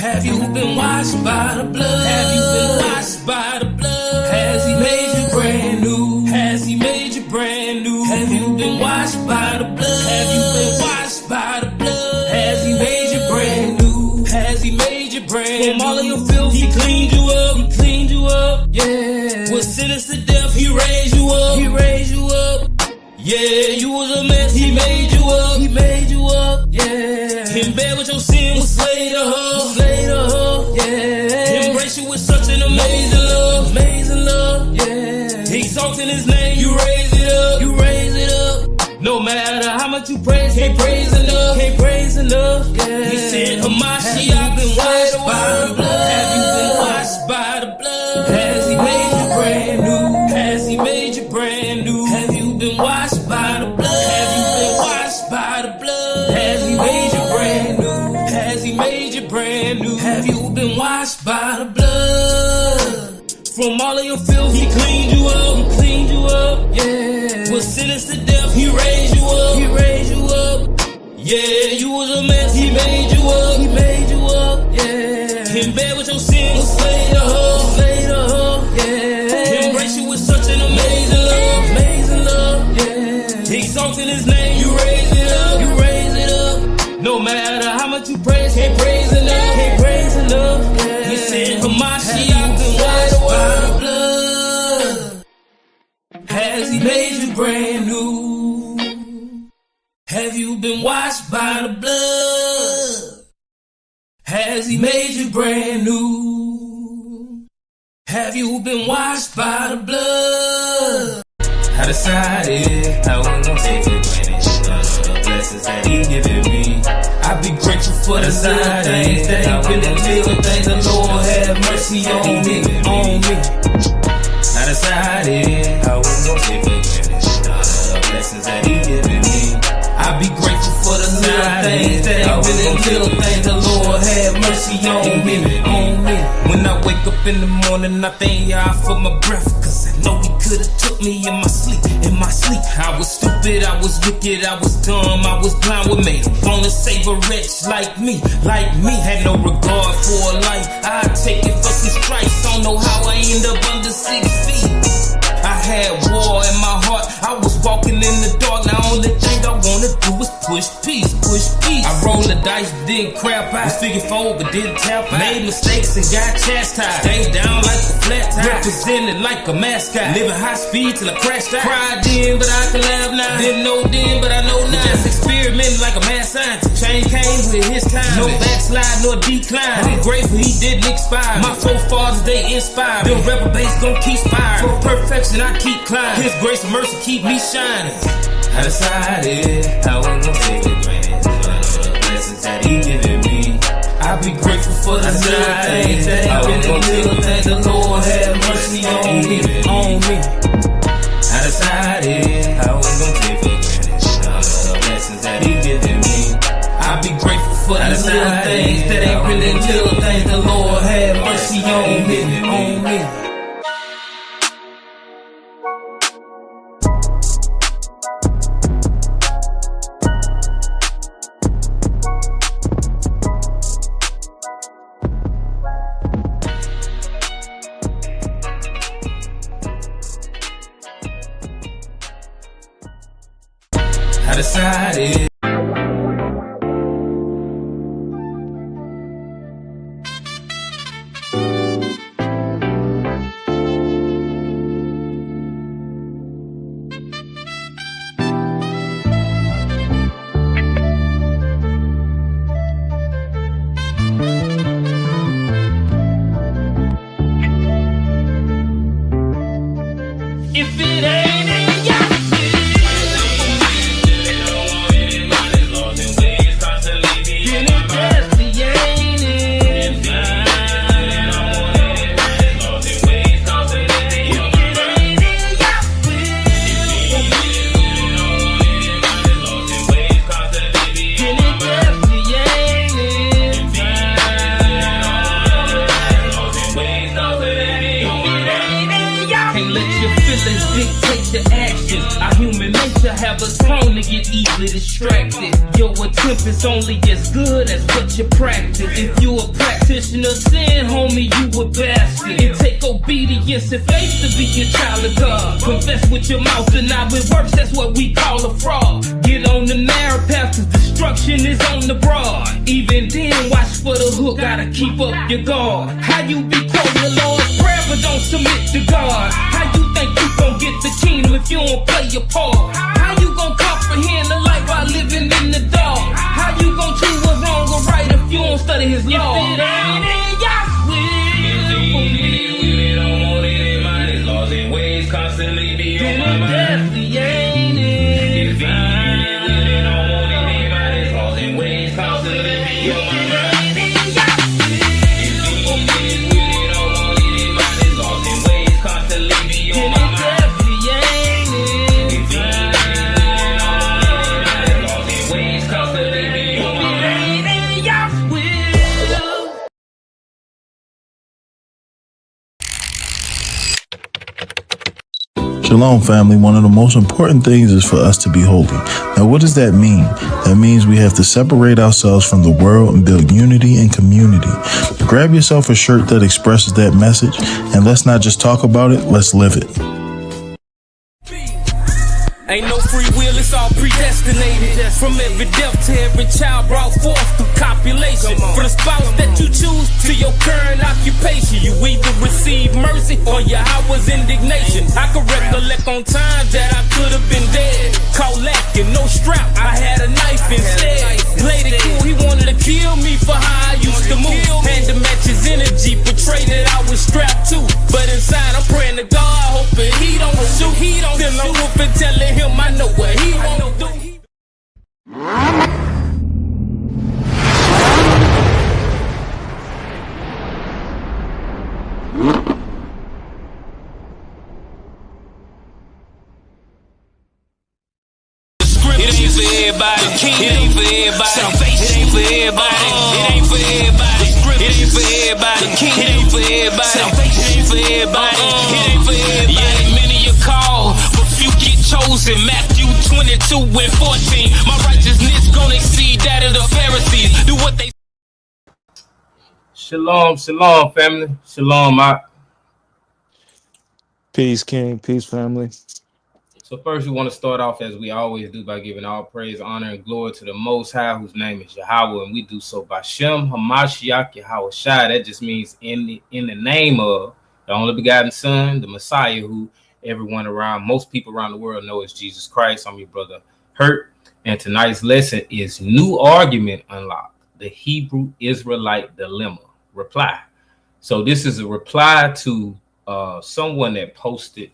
Have you been washed by the blood? Have you been washed by the blood? Has he made you brand new? Has he made you brand new? Have you been washed by the blood? Have you been washed by the blood? Has he made you brand new? Has he made you brand new? From all of your filth, he cleaned you up. He cleaned you up. Yeah. Was sentenced to death, he raised you up. He raised you up. Yeah, you was a mess, he made you up. He made you up. Yeah. In bed with your sin, was slave to her. Slave to her. Yeah. Embrace you with such an amazing love. Amazing love. Yeah. Exalting his name, you raise it up. You raise it up. No matter how much you praise, can't praise enough. Can't praise enough. Yeah. He said, Hamashiach been washed by the blood. Have you been washed by the blood? Has he made you brand new? Has he made you brand new? Have you been washed by the blood? Have you been washed by the blood? Has he made you brand new? Has he made you brand new? Have you been washed by the blood? From all of your filth, he cleaned you up. He cleaned you up. Yeah. Was sentenced to death, he raised you up. He raised you up. Yeah, you was a mess, he made you up. He made you up. Yeah. In bed with your sin, was slave to her. Slave to her. Yeah. Embrace you with such an amazing love. Amazing love. Yeah. Exalting his name, you raise it up. You raise it up. No matter how much you praise, can't praise enough. Can't praise enough. Yeah. He said, Hamashiach been washed by the blood. Has he made you brand new? Have you been washed by the blood? Has he made you brand new? Have you been washed by the blood? I decided I wasn't gonna take for granted all of the blessings that he given me. I be grateful for the little things that he been in, little things. The Lord have mercy on me, on me. I decided I wasn't gonna take for granted all of the blessings that he given me. I be grateful for the little things that he been in, little things. The Lord have mercy on me, on me. When I wake up in the morning, I thank y'all for my breath, cause I know he could've took me in my sleep, in my sleep. I was stupid, I was wicked, I was dumb, I was blind. What made him wanna save a wretch like me, like me? Had no regard for a life, I'd take it for some stripes. Don't know how I end up under 6 feet. I had war in my heart, I was walking in the dark. Now only thing I wanna do is push peace, push peace. I rolled the dice, but didn't crap out. Was figure forward, but didn't tap out. Made mistakes and got chastised. Stayed down like a flat tire, represented like a mascot. Living high speed till I crashed out. Cried then, but I can laugh now. Didn't know then, but I know now. Just experimenting like a mad scientist. Change came with his time. No backslide nor decline. I'm grateful he didn't expire. My forefathers, they inspire. Them rebel base gon' keep firing. For perfection, I keep climbing. His grace and mercy keep me shining. I decided I wasn't gonna take for granted all of the blessings that he given me. I be grateful for the little things that he been in, little things. The Lord have mercy on me, on me. I decided I wasn't gonna take for granted all of the blessings that he given me. I be grateful for the little things that ain't really little things. The Lord have mercy on me, on me. I decided. If it ain't in your have us prone to get easily distracted. Your attempt is only as good as what you practice. If you a practitioner of sin, homie, you a bastard. It take obedience and faith to be a child of God. Confess with your mouth and not with works, that's what we call a fraud. Get on the narrow path, cause destruction is on the broad. Even then, watch for the hook, gotta keep up your guard. How you be quoting the Lord's prayer but don't submit to God? How you think you gon' get the kingdom if you don't play your part? How you gon' comprehend the light while living in the dark? How you gon' choose what's wrong or right if you don't study his law? If it ain't in Yah's will for me, it don't want it in mind, his laws and ways constantly be on my mind. Definitely ain't it. If it don't want it in mind, his laws and ways constantly be on my mind. Shalom, family. One of the most important things is for us to be holy. Now, what does that mean? That means we have to separate ourselves from the world and build unity and community. Grab yourself a shirt that expresses that message, and let's not just talk about it, let's live it. Ain't no free will, it's all predestinated. From every death to every child brought forth through copulation. From the spouse that you choose to your current occupation, you either receive mercy or Yahweh's indignation. I can recollect on times that I could have been dead. Caught lacking, no strap, I had a knife instead. Played it cool, he wanted to kill me for how I used to move. Had to match his energy, portray that I was strapped too. But inside I'm praying to God, hoping he don't shoot. Till I'm whooping, telling him I know what he won't do. It ain't for everybody. It ain't for everybody. It ain't for everybody. It ain't for everybody. It ain't for everybody. It ain't for everybody. It ain't for everybody. It ain't for everybody. Yeah, many you call, but few get chosen. Matthew 22 and 14. My righteousness gonna exceed that of the Pharisees. Do what they. Shalom, shalom, family. Shalom, Peace, King. Peace, family. So first we want to start off as we always do by giving all praise, honor, and glory to the Most High, whose name is Yahweh, and we do so by Shem Hamashiach Yahweh Shai. That just means in the name of the only begotten Son, the Messiah, who everyone around, most people around the world know is Jesus Christ. I'm your brother Hurt, and tonight's lesson is New Argument Unlocked, the Hebrew Israelite Dilemma. Reply. So this is a reply to someone that posted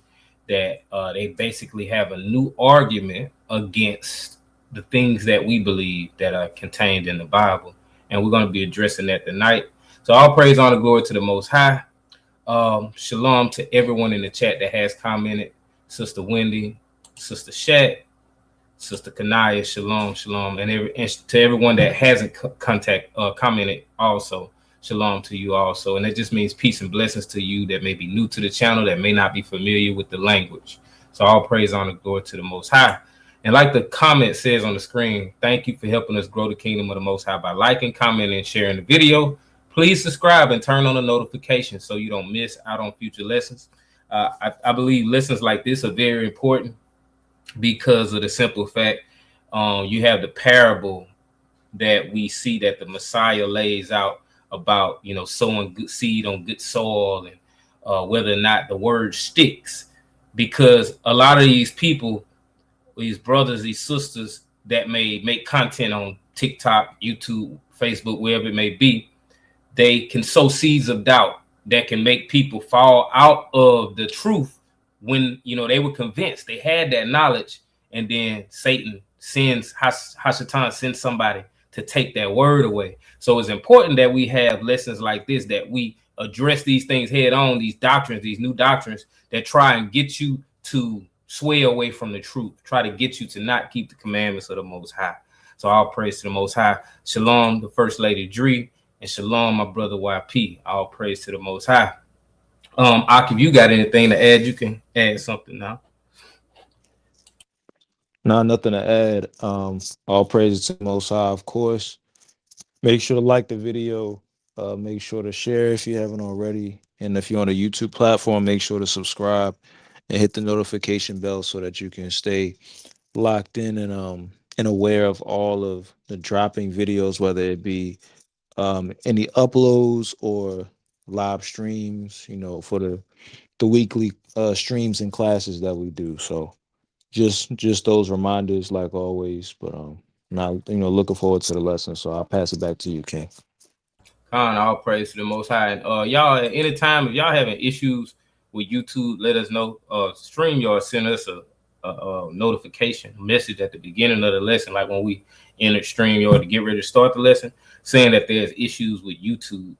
that they basically have a new argument against the things that we believe that are contained in the Bible. And we're going to be addressing that tonight. So all praise, honor, glory to the Most High. Shalom to everyone in the chat that has commented. Sister Wendy, Sister Shat, Sister Kanaya, shalom, shalom. And to everyone that hasn't commented also, shalom to you also. And that just means peace and blessings to you that may be new to the channel, that may not be familiar with the language. So all praise, honor, glory to the Most High. And like the comment says on the screen, thank you for helping us grow the kingdom of the Most High by liking, commenting, and sharing the video. Please subscribe and turn on the notifications so you don't miss out on future lessons. I believe lessons like this are very important because of the simple fact you have the parable that we see that the Messiah lays out about, sowing good seed on good soil and whether or not the word sticks, because a lot of these people, these brothers, these sisters that may make content on TikTok, YouTube, Facebook, wherever it may be, they can sow seeds of doubt that can make people fall out of the truth when, they were convinced, they had that knowledge, and then Satan sends, Hashatan sends somebody to take that word away. So it's important that we have lessons like this, that we address these things head on, these doctrines, these new doctrines that try and get you to sway away from the truth, try to get you to not keep the commandments of the Most High. So all praise to the Most High. Shalom, the First Lady Dree, and shalom, my brother YP. All praise to the Most High. Ak, if you got anything to add, you can add something now. Nothing to add. All praises to the Most High, of course. Make sure to like the video. Make sure to share if you haven't already. And if you're on a YouTube platform, make sure to subscribe and hit the notification bell so that you can stay locked in and aware of all of the dropping videos, whether it be any uploads or live streams, for the weekly streams and classes that we do. So just those reminders, like always. But now looking forward to the lesson. So I'll pass it back to you, King. All praise to the Most High. And y'all, at any time, if y'all having issues with YouTube, let us know. StreamYard send us a notification message at the beginning of the lesson, like when we enter StreamYard to get ready to start the lesson, saying that there's issues with YouTube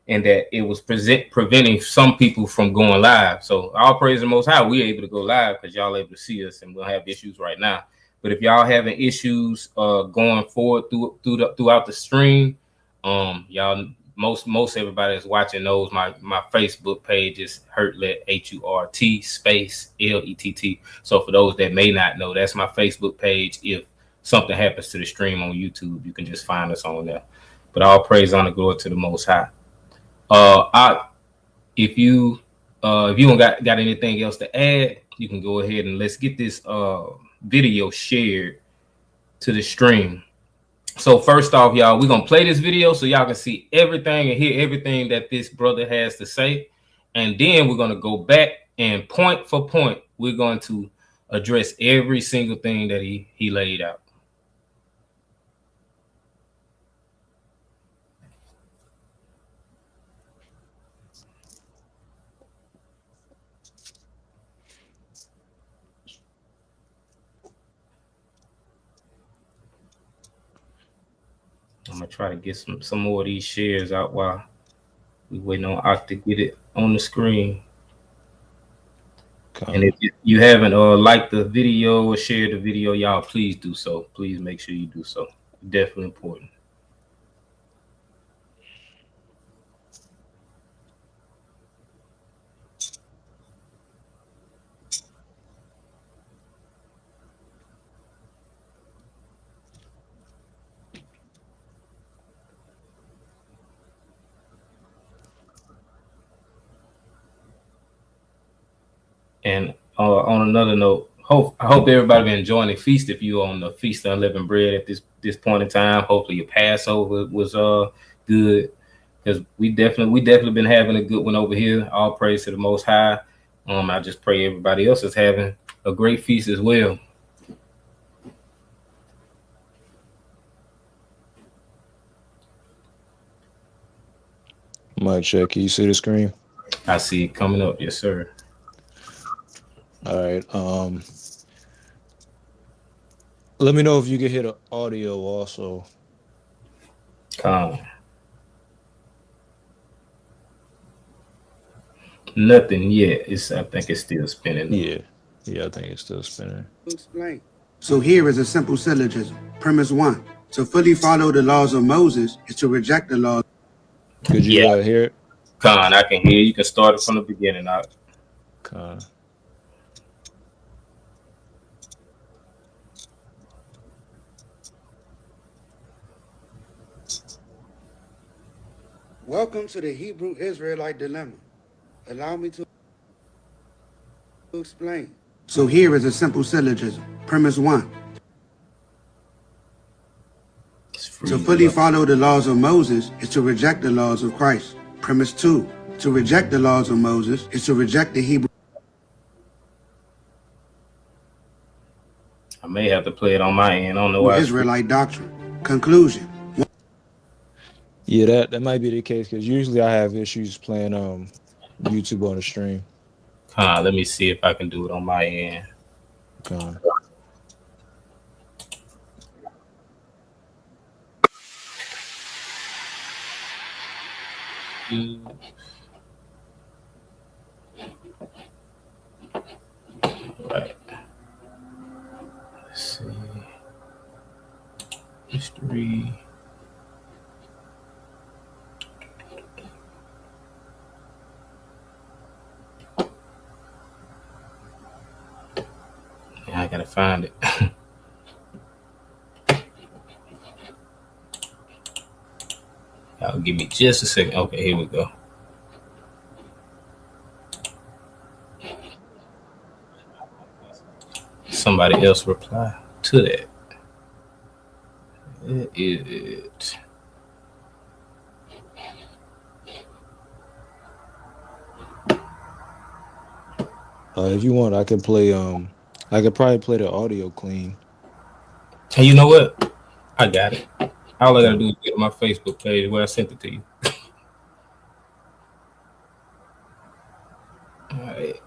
and that it was preventing some people from going live. So all praise the Most High, we're able to go live because y'all able to see us, and we'll have issues right now. But if y'all having issues going forward throughout the stream, y'all, most everybody that's watching knows my Facebook page is Hurtlet, HURT space LETT. So for those that may not know, that's my Facebook page. If something happens to the stream on YouTube, you can just find us on there. But all praise, honor, glory to the Most High. If you don't got anything else to add, you can go ahead and let's get this video shared to the stream. So first off, y'all, we're gonna play this video so y'all can see everything and hear everything that this brother has to say, and then we're gonna go back and point for point, we're going to address every single thing that he laid out. I'm gonna try to get some more of these shares out while we waiting on Ock to get it on the screen. And if you haven't liked the video or shared the video, y'all please do so. Please make sure you do so. Definitely important. And on another note, I hope everybody been enjoying the feast. If you on the Feast of Unleavened Bread at this point in time, hopefully your Passover was good, because we definitely been having a good one over here. All praise to the Most High. I just pray everybody else is having a great feast as well. Mic check. Can you see the screen? I see it coming up. Yes, sir. All right. Let me know if you can hear the audio also. Nothing yet. I think it's still spinning. Yeah, I think it's still spinning. Explain. So here is a simple syllogism. Premise 1. To fully follow the laws of Moses is to reject the laws. Could you hear it? I can hear you. You can start it from the beginning. Welcome to the Hebrew Israelite Dilemma. Allow me to explain. So here is a simple syllogism. Premise 1. To fully follow the laws of Moses is to reject the laws of Christ. Premise 2. To reject the laws of Moses is to reject the Hebrew. I may have to play it on my end. I don't know why. Israelite doctrine. Conclusion. Yeah, that might be the case, because usually I have issues playing YouTube on the stream. Let me see if I can do it on my end. Right. Let's see. History. I gotta find it. Give me just a second. Okay, here we go. Somebody else reply to that. It. If you want, I can play. I could probably play the audio clean. And you know what? I got it. All I gotta do is get on my Facebook page where I sent it to you. All right.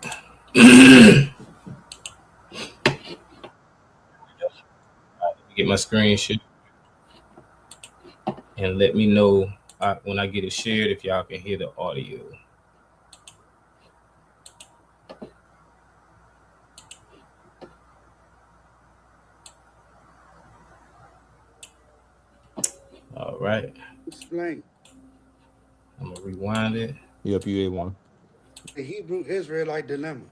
Get my screen shared and let me know when I get it shared if y'all can hear the audio. All right. Explain. I'm gonna rewind it. Yep, you A1. The Hebrew Israelite Dilemma.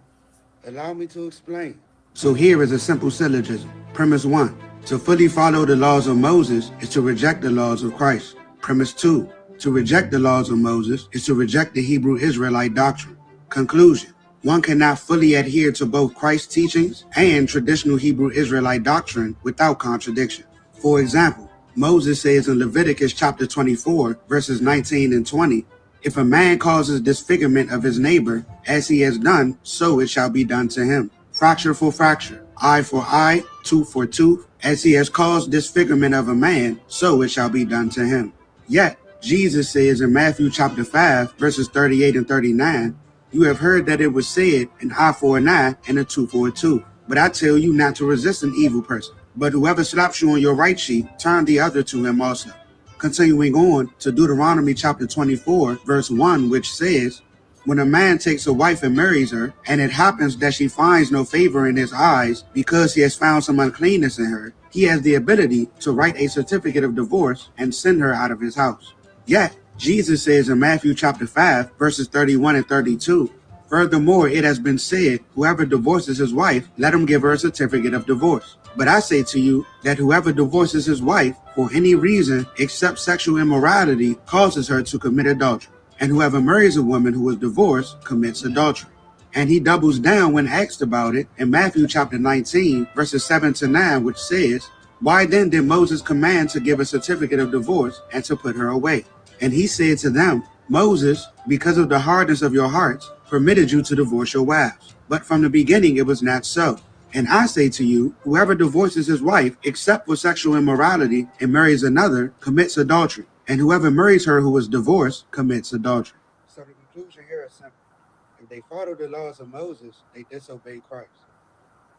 Allow me to explain. So here is a simple syllogism. Premise 1. To fully follow the laws of Moses is to reject the laws of Christ. Premise 2. To reject the laws of Moses is to reject the Hebrew Israelite doctrine. Conclusion. One cannot fully adhere to both Christ's teachings and traditional Hebrew Israelite doctrine without contradiction. For example, Moses says in Leviticus chapter 24, verses 19 and 20, if a man causes disfigurement of his neighbor, as he has done, so it shall be done to him. Fracture for fracture, eye for eye, tooth for tooth, as he has caused disfigurement of a man, so it shall be done to him. Yet, Jesus says in Matthew chapter 5, verses 38 and 39, you have heard that it was said, an eye for an eye and a tooth for a tooth. But I tell you not to resist an evil person. But whoever slaps you on your right cheek, turn the other to him also. Continuing on to Deuteronomy chapter 24, verse 1, which says, when a man takes a wife and marries her, and it happens that she finds no favor in his eyes because he has found some uncleanness in her, he has the ability to write a certificate of divorce and send her out of his house. Yet, Jesus says in Matthew chapter 5, verses 31 and 32, furthermore, it has been said, whoever divorces his wife, let him give her a certificate of divorce. But I say to you that whoever divorces his wife for any reason except sexual immorality causes her to commit adultery. And whoever marries a woman who is divorced commits adultery. And he doubles down when asked about it in Matthew chapter 19, verses 7 to 9, which says, why then did Moses command to give a certificate of divorce and to put her away? And he said to them, Moses, because of the hardness of your hearts, permitted you to divorce your wives. But from the beginning it was not so. And I say to you, whoever divorces his wife except for sexual immorality and marries another commits adultery. And whoever marries her who is divorced commits adultery. So the conclusion here is simple. If they follow the laws of Moses, they disobey Christ.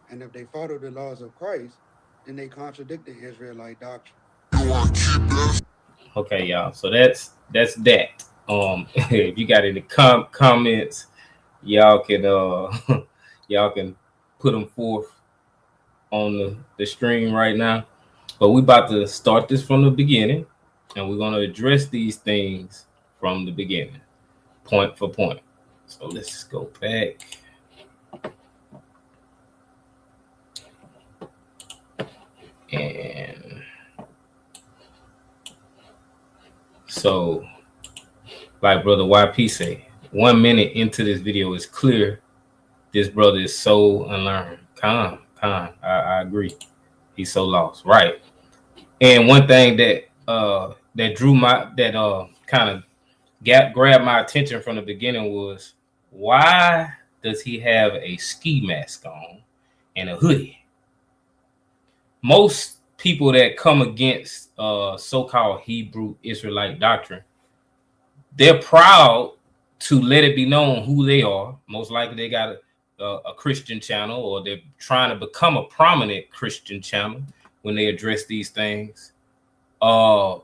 And if they follow the laws of Christ, then they contradict the Israelite doctrine. Okay, y'all. So that's that. If you got any comments, y'all can y'all can put them forth on the stream right now. But we about to start this from the beginning, and we're gonna address these things from the beginning, point for point. So let's go back. And so, like Brother YP say, 1 minute into this video is clear this brother is so unlearned. I agree. He's so lost. Right. And one thing that kind of grabbed my attention from the beginning was, why does he have a ski mask on and a hoodie? Most people that come against so-called Hebrew Israelite doctrine, they're proud to let it be known who they are. Most likely they got a Christian channel, or they're trying to become a prominent Christian channel when they address these things. So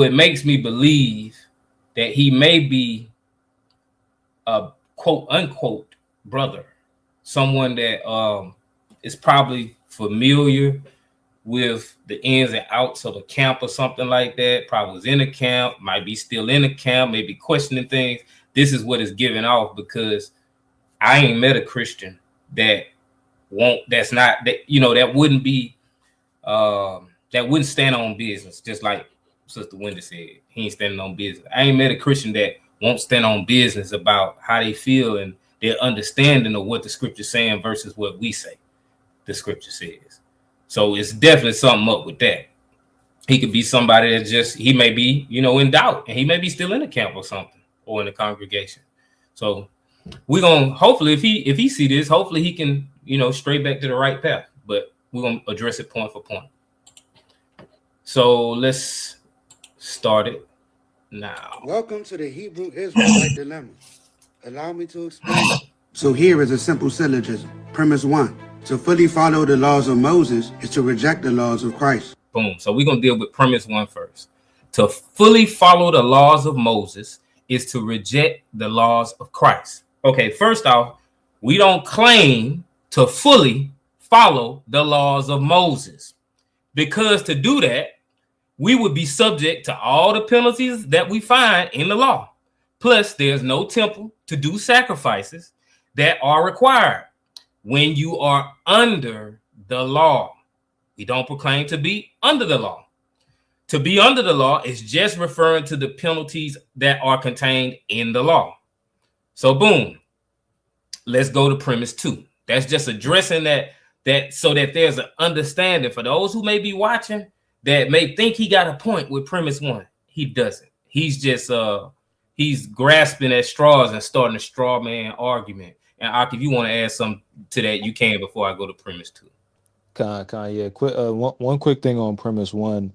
it makes me believe that he may be a quote unquote brother, someone that is probably familiar with the ins and outs of a camp or something like that. Probably was in a camp, might be still in a camp, maybe questioning things. This is what is giving off, because I ain't met a Christian that wouldn't be that wouldn't stand on business, just like Sister Wendy said, he ain't standing on business. I ain't met a Christian that won't stand on business about how they feel and their understanding of what the scripture's saying versus what we say the scripture says. So it's definitely something up with that. He could be somebody that just, he may be, in doubt, and he may be still in the camp or something, or in the congregation. So we're gonna, hopefully, if he see this, hopefully he can, straight back to the right path. But we're gonna address it point for point. So let's start it now. Welcome to the Hebrew Israelite Dilemma. Allow me to explain. So here is a simple syllogism. Premise 1. To fully follow the laws of Moses is to reject the laws of Christ. Boom. So we're going to deal with premise 1 first. To fully follow the laws of Moses is to reject the laws of Christ. Okay, first off, we don't claim to fully follow the laws of Moses, because to do that, we would be subject to all the penalties that we find in the law. Plus, there's no temple to do sacrifices that are required when you are under the law. We don't proclaim to be under the law. To be under the law is just referring to the penalties that are contained in the law. So boom, let's go to premise 2. That's just addressing that so that there's an understanding for those who may be watching that may think he got a point with premise 1. He doesn't. He's just he's grasping at straws and starting a straw man argument. And Ak, if you want to add something to that, you can before I go to premise 2. Yeah. One quick thing on premise 1,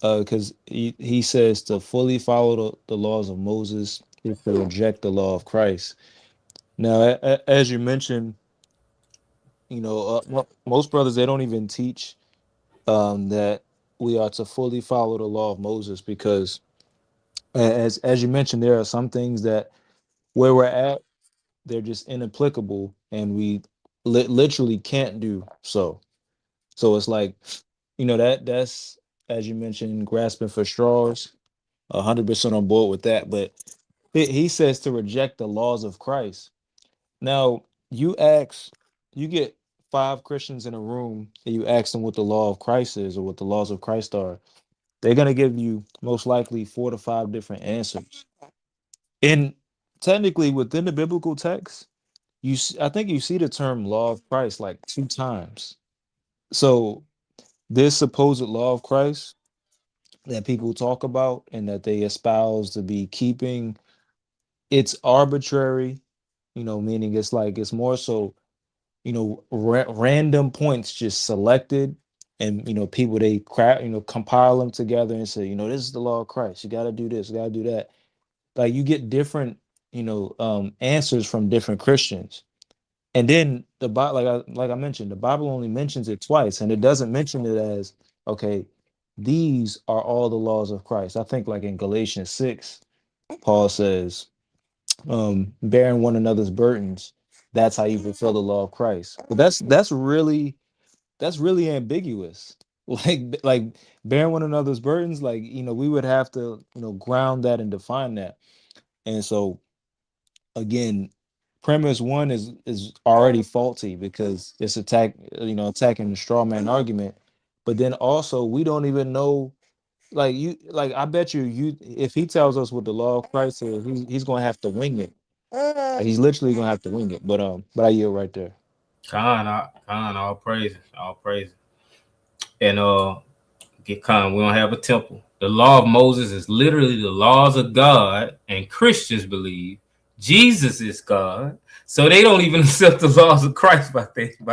because he says to fully follow the laws of Moses is to reject the law of Christ. Now, as you mentioned, most brothers, they don't even teach that we are to fully follow the law of Moses, because as you mentioned, there are some things that where we're at, they're just inapplicable, and we literally can't do so. So it's like, that's, as you mentioned, grasping for straws. 100% on board with that. But he says to reject the laws of Christ. Now, you get 5 Christians in a room and you ask them what the law of Christ is or what the laws of Christ are. They're going to give you most likely 4 to 5 different answers. And technically within the biblical text, I think you see the term law of Christ like 2 times. So this supposed law of Christ that people talk about and that they espouse to be keeping, it's arbitrary, meaning it's more so, random points just selected, and people, they compile them together and say, this is the law of Christ. You got to do this, you got to do that. Like, you get different, answers from different Christians. And then the Bible, like I mentioned, the Bible only mentions it twice, and it doesn't mention it as, okay, these are all the laws of Christ. I think like in Galatians 6, Paul says, bearing one another's burdens, that's how you fulfill the law of Christ. But that's really ambiguous. Like bearing one another's burdens, we would have to, ground that and define that. And so again, premise 1 is already faulty because it's attacking the straw man argument. But then also, we don't even know, I bet you if he tells us what the law of Christ is, he's gonna have to wing it. He's literally gonna have to wing it. But I yield right there. Khan, all praises. And get Khan, we don't have a temple. The law of Moses is literally the laws of God, and Christians believe Jesus is God, so they don't even accept the laws of Christ by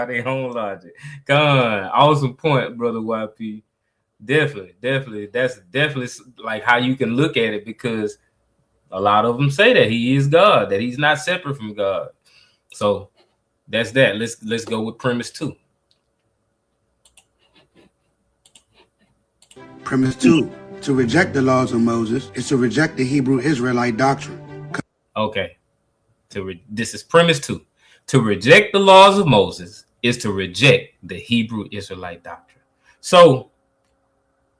their own logic. Khan, awesome point, brother YP. Definitely. That's definitely like how you can look at it, because a lot of them say that he is God, that he's not separate from God. So that's that. Let's go with premise 2. Premise 2. To reject the laws of Moses is to reject the Hebrew Israelite doctrine. Okay. This is premise 2. To reject the laws of Moses is to reject the Hebrew Israelite doctrine. So,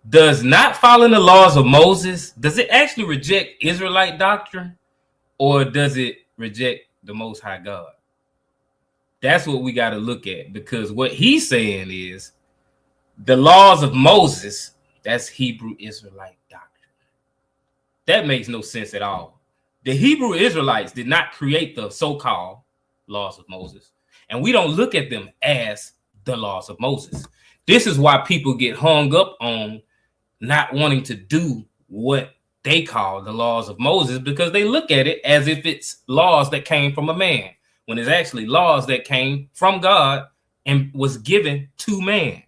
does not following the laws of Moses, does it actually reject Israelite doctrine, or does it reject the Most High God? That's what we got to look at, because what he's saying is the laws of Moses, that's Hebrew Israelite doctrine. That makes no sense at all. The Hebrew Israelites did not create the so-called laws of Moses, and we don't look at them as the laws of Moses. This is why people get hung up on not wanting to do what they call the laws of Moses, because they look at it as if it's laws that came from a man, when it's actually laws that came from God and was given to man.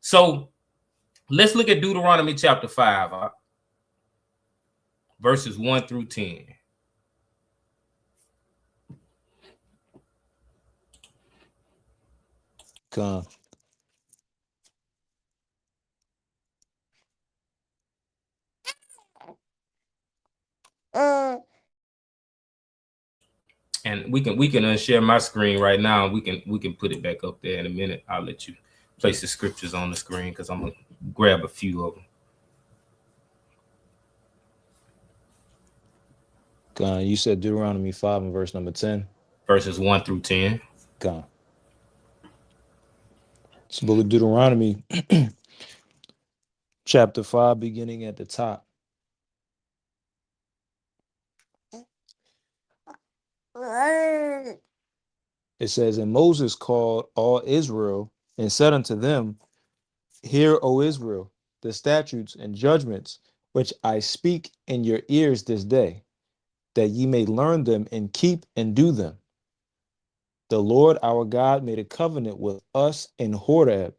So let's look at Deuteronomy chapter 5, verses 1 through 10. Come. And we can unshare my screen right now. We can put it back up there in a minute. I'll let you place the scriptures on the screen because I'm gonna grab a few of them. You said Deuteronomy 5 and verse number 10. Verses 1 through 10. Come. It's the book of Deuteronomy, chapter 5, beginning at the top. It says, and Moses called all Israel and said unto them, hear, O Israel, the statutes and judgments which I speak in your ears this day, that ye may learn them and keep and do them. The Lord our God made a covenant with us in Horeb.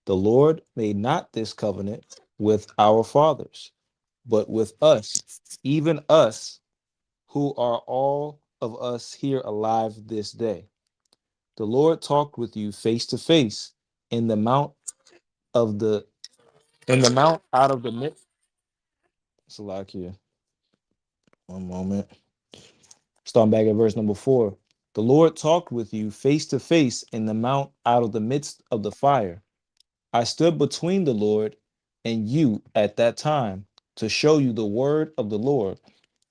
The Lord made not this covenant with our fathers, but with us, even us, who are all of us here alive this day. The Lord talked with you face to face in the mount out of the midst. Salakia. One moment. Starting back at verse number 4. The Lord talked with you face to face in the mount out of the midst of the fire. I stood between the Lord and you at that time to show you the word of the Lord,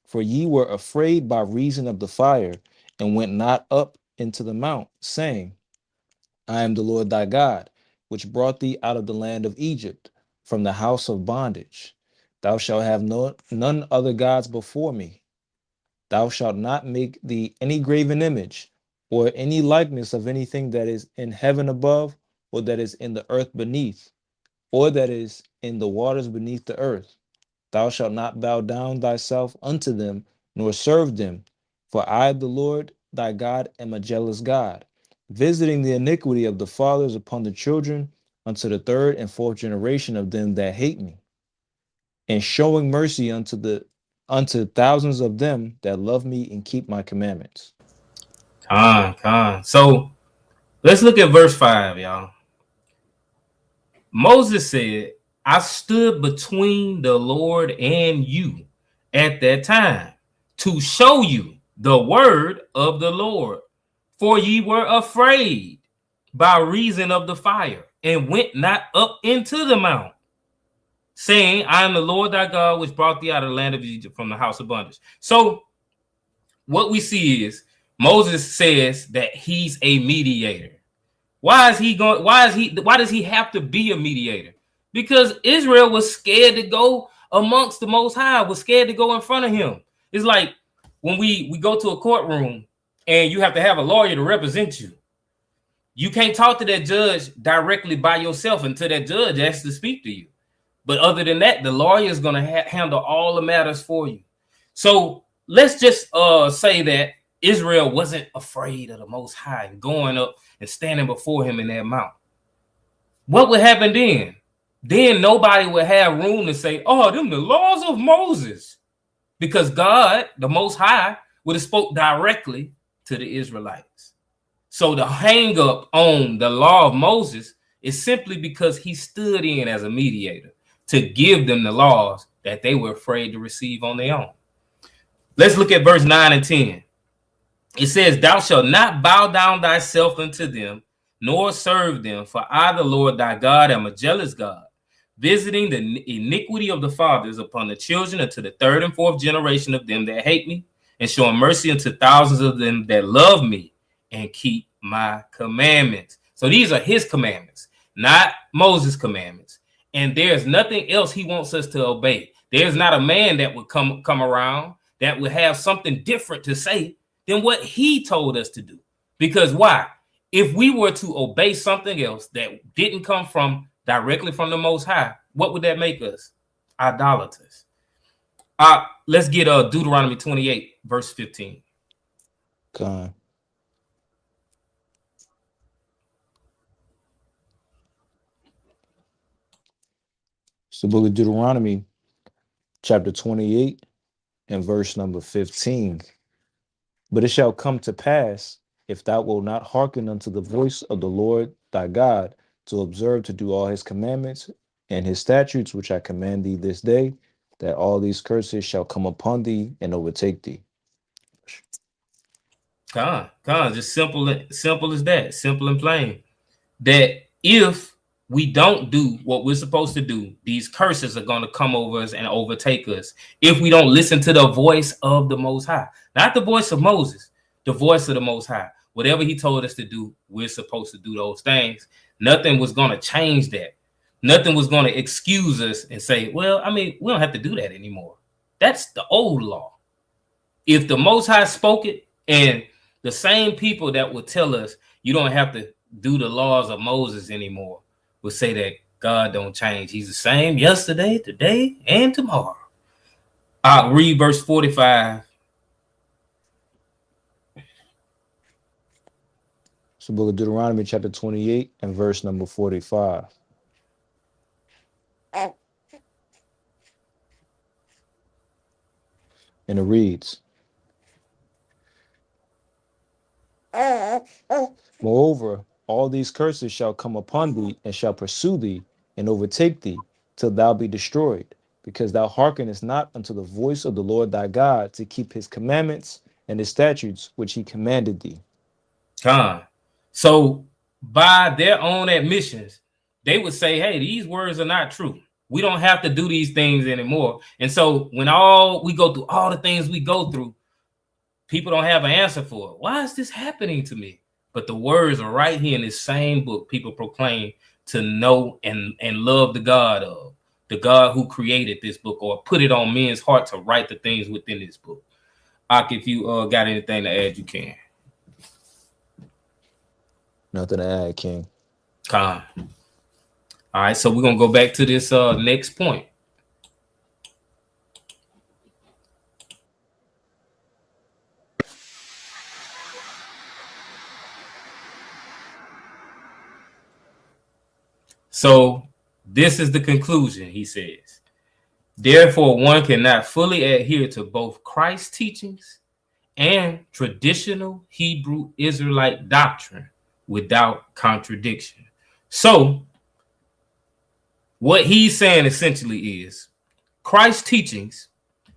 for ye were afraid by reason of the fire, and went not up into the mount, saying, I am the Lord thy God, which brought thee out of the land of Egypt, from the house of bondage. Thou shalt have none other gods before me. Thou shalt not make thee any graven image, or any likeness of anything that is in heaven above, or that is in the earth beneath, or that is in the waters beneath the earth. Thou shalt not bow down thyself unto them, nor serve them. For I, the Lord thy God, am a jealous God, visiting the iniquity of the fathers upon the children unto the third and fourth generation of them that hate me, and showing mercy unto thousands of them that love me and keep my commandments. So let's look at verse 5, y'all. Moses said, I stood between the Lord and you at that time to show you the word of the Lord, for ye were afraid by reason of the fire, and went not up into the mount, saying, I am the Lord thy God, which brought thee out of the land of Egypt from the house of bondage. So what we see is Moses says that he's a mediator. Why does he have to be a mediator? Because Israel was scared to go amongst the Most High, was scared to go in front of him. It's like when we go to a courtroom and you have to have a lawyer to represent you. You can't talk to that judge directly by yourself until that judge has to speak to you. But other than that, the lawyer is going to handle all the matters for you. So let's just say that Israel wasn't afraid of the Most High and going up and standing before him in that mount. What would happen then? Then nobody would have room to say, oh, them the laws of Moses. Because God, the Most High, would have spoke directly to the Israelites. So the hang up on the law of Moses is simply because he stood in as a mediator to give them the laws that they were afraid to receive on their own. Let's look at verse 9 and 10. It says, thou shalt not bow down thyself unto them, nor serve them, for I, the Lord thy God, am a jealous God, visiting the iniquity of the fathers upon the children unto the third and fourth generation of them that hate me, and showing mercy unto thousands of them that love me and keep my commandments. So these are his commandments, not Moses' commandments. And there's nothing else he wants us to obey. There's not a man that would come around that would have something different to say than what he told us to do. Because why? If we were to obey something else that didn't come from directly from the Most High, what would that make us? Idolaters. Let's get Deuteronomy 28, verse 15. God. It's the book of Deuteronomy, chapter 28, and verse number 15. But it shall come to pass, if thou wilt not hearken unto the voice of the Lord thy God, to observe to do all his commandments and his statutes, which I command thee this day, that all these curses shall come upon thee and overtake thee. Just simple as that, simple and plain. That if we don't do what we're supposed to do, these curses are going to come over us and overtake us. If we don't listen to the voice of the Most High, not the voice of Moses, the voice of the Most High. Whatever he told us to do, we're supposed to do those things. Nothing was going to change that. Nothing was going to excuse us and say, well, I mean, we don't have to do that anymore. That's the old law. If the Most High spoke it, and the same people that would tell us you don't have to do the laws of Moses anymore will say that God don't change. He's the same yesterday, today, and tomorrow. I'll read verse 45. So book of Deuteronomy chapter 28 and verse number 45. And it reads, moreover, all these curses shall come upon thee and shall pursue thee and overtake thee till thou be destroyed, because thou hearkenest not unto the voice of the Lord thy God to keep his commandments and his statutes which he commanded thee. So by their own admissions, they would say, hey, these words are not true. We don't have to do these things anymore. And so when we go through all the things we go through, people don't have an answer for it. Why is this happening to me? But the words are right here in this same book people proclaim to know and love the God who created this book or put it on men's heart to write the things within this book. If you got anything to add, you can. Nothing to add, King. All right, so we're going to go back to this next point. So this is the conclusion, he says. Therefore, one cannot fully adhere to both Christ's teachings and traditional Hebrew Israelite doctrine without contradiction. So what he's saying essentially is Christ's teachings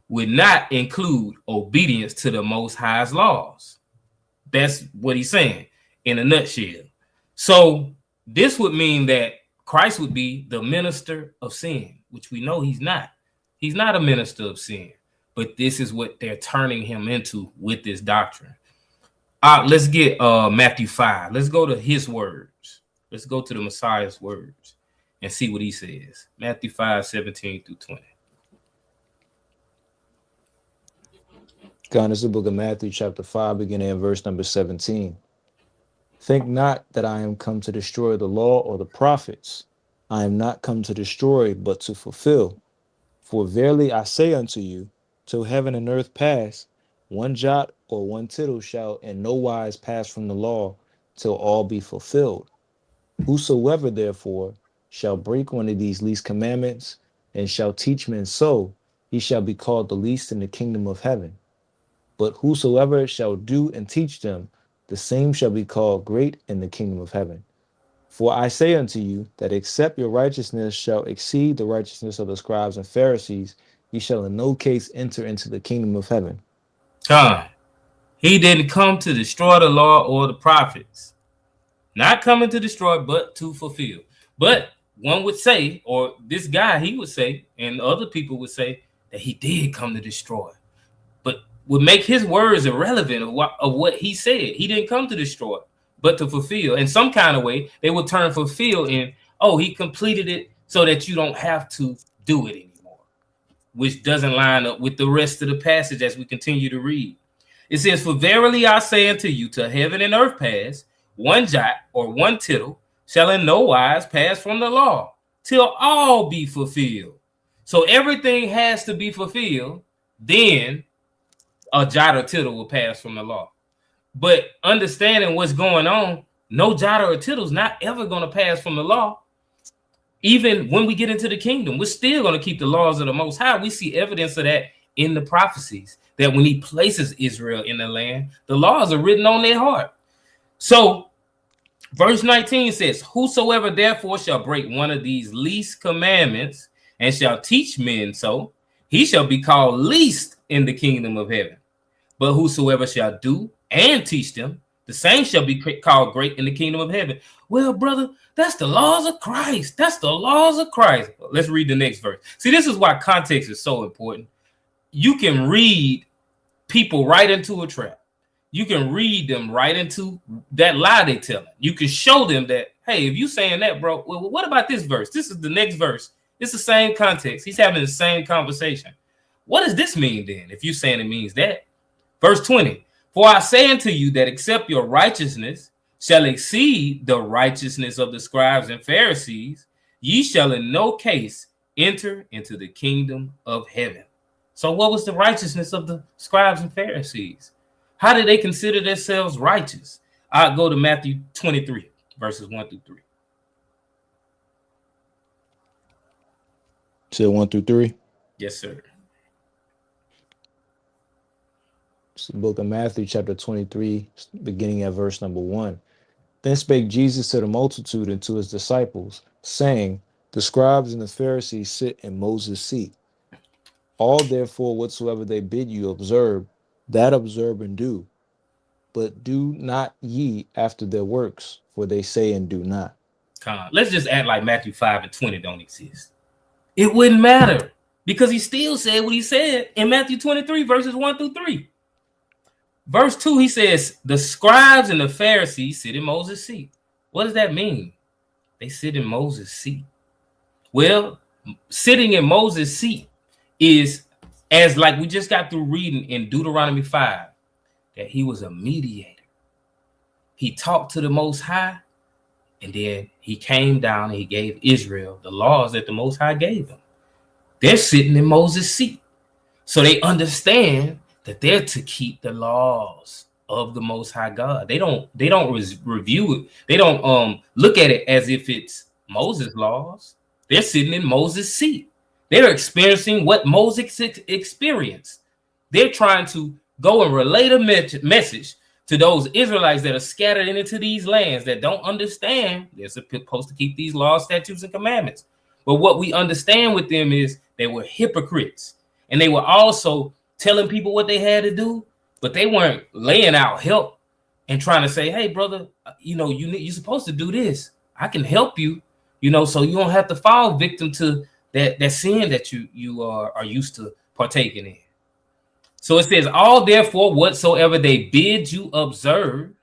would not include obedience to the Most High's laws. That's what he's saying in a nutshell. So this would mean that Christ would be the minister of sin, which we know he's not. He's not a minister of sin, but this is what they're turning him into with this doctrine. Let's get Matthew 5. Let's go to his words. Let's go to the Messiah's words and see what he says. Matthew 5, 17 through 20. God, this is the book of Matthew chapter 5, beginning at verse number 17. Think not that I am come to destroy the law or the prophets. I am not come to destroy, but to fulfill. For verily I say unto you, till heaven and earth pass, one jot or one tittle shall in no wise pass from the law, till all be fulfilled. Whosoever therefore shall break one of these least commandments, and shall teach men so, he shall be called the least in the kingdom of heaven. But whosoever shall do and teach them, the same shall be called great in the kingdom of heaven. For I say unto you, that except your righteousness shall exceed the righteousness of the scribes and Pharisees, ye shall in no case enter into the kingdom of heaven. He didn't come to destroy the law or the prophets. Not coming to destroy, but to fulfill. But one would say, or this guy, he would say, and other people would say, that he did come to destroy. But would make his words irrelevant of what he said. He didn't come to destroy, but to fulfill. In some kind of way, they would turn fulfill in, oh, he completed it so that you don't have to do it anymore. which doesn't line up with the rest of the passage as we continue to read. It says, "For verily I say unto you, till heaven and earth pass, one jot or one tittle shall in no wise pass from the law, till all be fulfilled." So everything has to be fulfilled, then a jot or tittle will pass from the law. But understanding what's going on, no jot or tittle is not ever going to pass from the law. Even when we get into the kingdom, we're still going to keep the laws of the Most High. We see evidence of that in the prophecies, that when he places Israel in the land, the laws are written on their heart. So verse 19 says, "Whosoever therefore shall break one of these least commandments and shall teach men so, he shall be called least in the kingdom of heaven. But whosoever shall do and teach them, the same shall be called great in the kingdom of heaven." Well, brother, that's the laws of Christ. That's the laws of Christ. Let's read the next verse. See, this is why context is so important. You can read people right into a trap. You can read them right into that lie they tell them. You can show them that, hey, if you saying that, bro, well, what about this verse? This is the next verse. It's the same context. He's having the same conversation. What does this mean then, if you're saying it means that? Verse 20, "For I say unto you that except your righteousness shall exceed the righteousness of the scribes and Pharisees, ye shall in no case enter into the kingdom of heaven." So what was the righteousness of the scribes and Pharisees? How did they consider themselves righteous? I'll go to Matthew 23, verses 1 through 3. Said 1 through 3. Yes, sir. It's the book of Matthew, chapter 23, beginning at verse number 1. "Then spake Jesus to the multitude and to his disciples, saying, The scribes and the Pharisees sit in Moses' seat. All therefore whatsoever they bid you observe, that observe and do. But do not ye after their works, for they say and do not." Let's just act like Matthew 5 and 20 don't exist. It wouldn't matter, because he still said what he said in Matthew 23, verses 1 through 3. Verse 2, he says, "The scribes and the Pharisees sit in Moses' seat." What does that mean? They sit in Moses' seat. Well, sitting in Moses' seat is, as like we just got through reading in Deuteronomy 5, that he was a mediator. He talked to the Most High, and then he came down and he gave Israel the laws that the Most High gave them. They're sitting in Moses' seat. So they understand that they're to keep the laws of the Most High God. They don't review it. They don't look at it as if it's Moses' laws. They're sitting in Moses' seat. They're experiencing what Moses experienced. They're trying to go and relate a message to those Israelites that are scattered into these lands that don't understand they're supposed to keep these laws, statutes, and commandments. But what we understand with them is they were hypocrites, and they were also telling people what they had to do, but they weren't laying out help and trying to say, "Hey, brother, you're supposed to do this. I can help you, so you don't have to fall victim to that sin that you are used to partaking in." So it says, "All therefore whatsoever they bid you observe,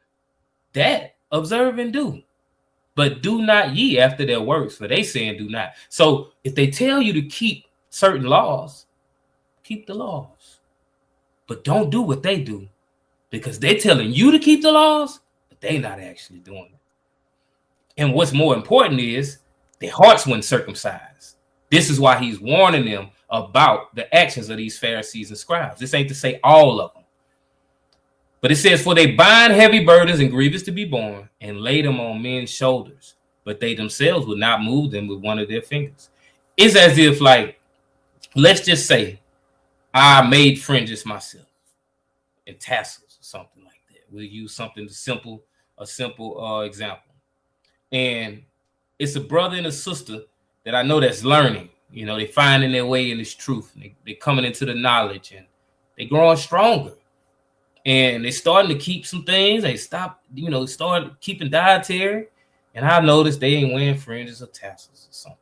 that observe and do. But do not ye after their works, for they say and do not." So if they tell you to keep certain laws, keep the laws. But don't do what they do, because they're telling you to keep the laws, but they're not actually doing it. And what's more important is their hearts weren't circumcised. This is why he's warning them about the actions of these Pharisees and scribes. This ain't to say all of them. But it says, "For they bind heavy burdens and grievous to be borne, and lay them on men's shoulders, but they themselves would not move them with one of their fingers." It's as if, like, let's just say I made fringes myself and tassels or something like that. We'll use something simple, a simple example. And it's a brother and a sister that I know that's learning. They're finding their way in this truth. They're coming into the knowledge, and they're growing stronger. And they're starting to keep some things. They start keeping dietary. And I noticed they ain't wearing fringes or tassels or something.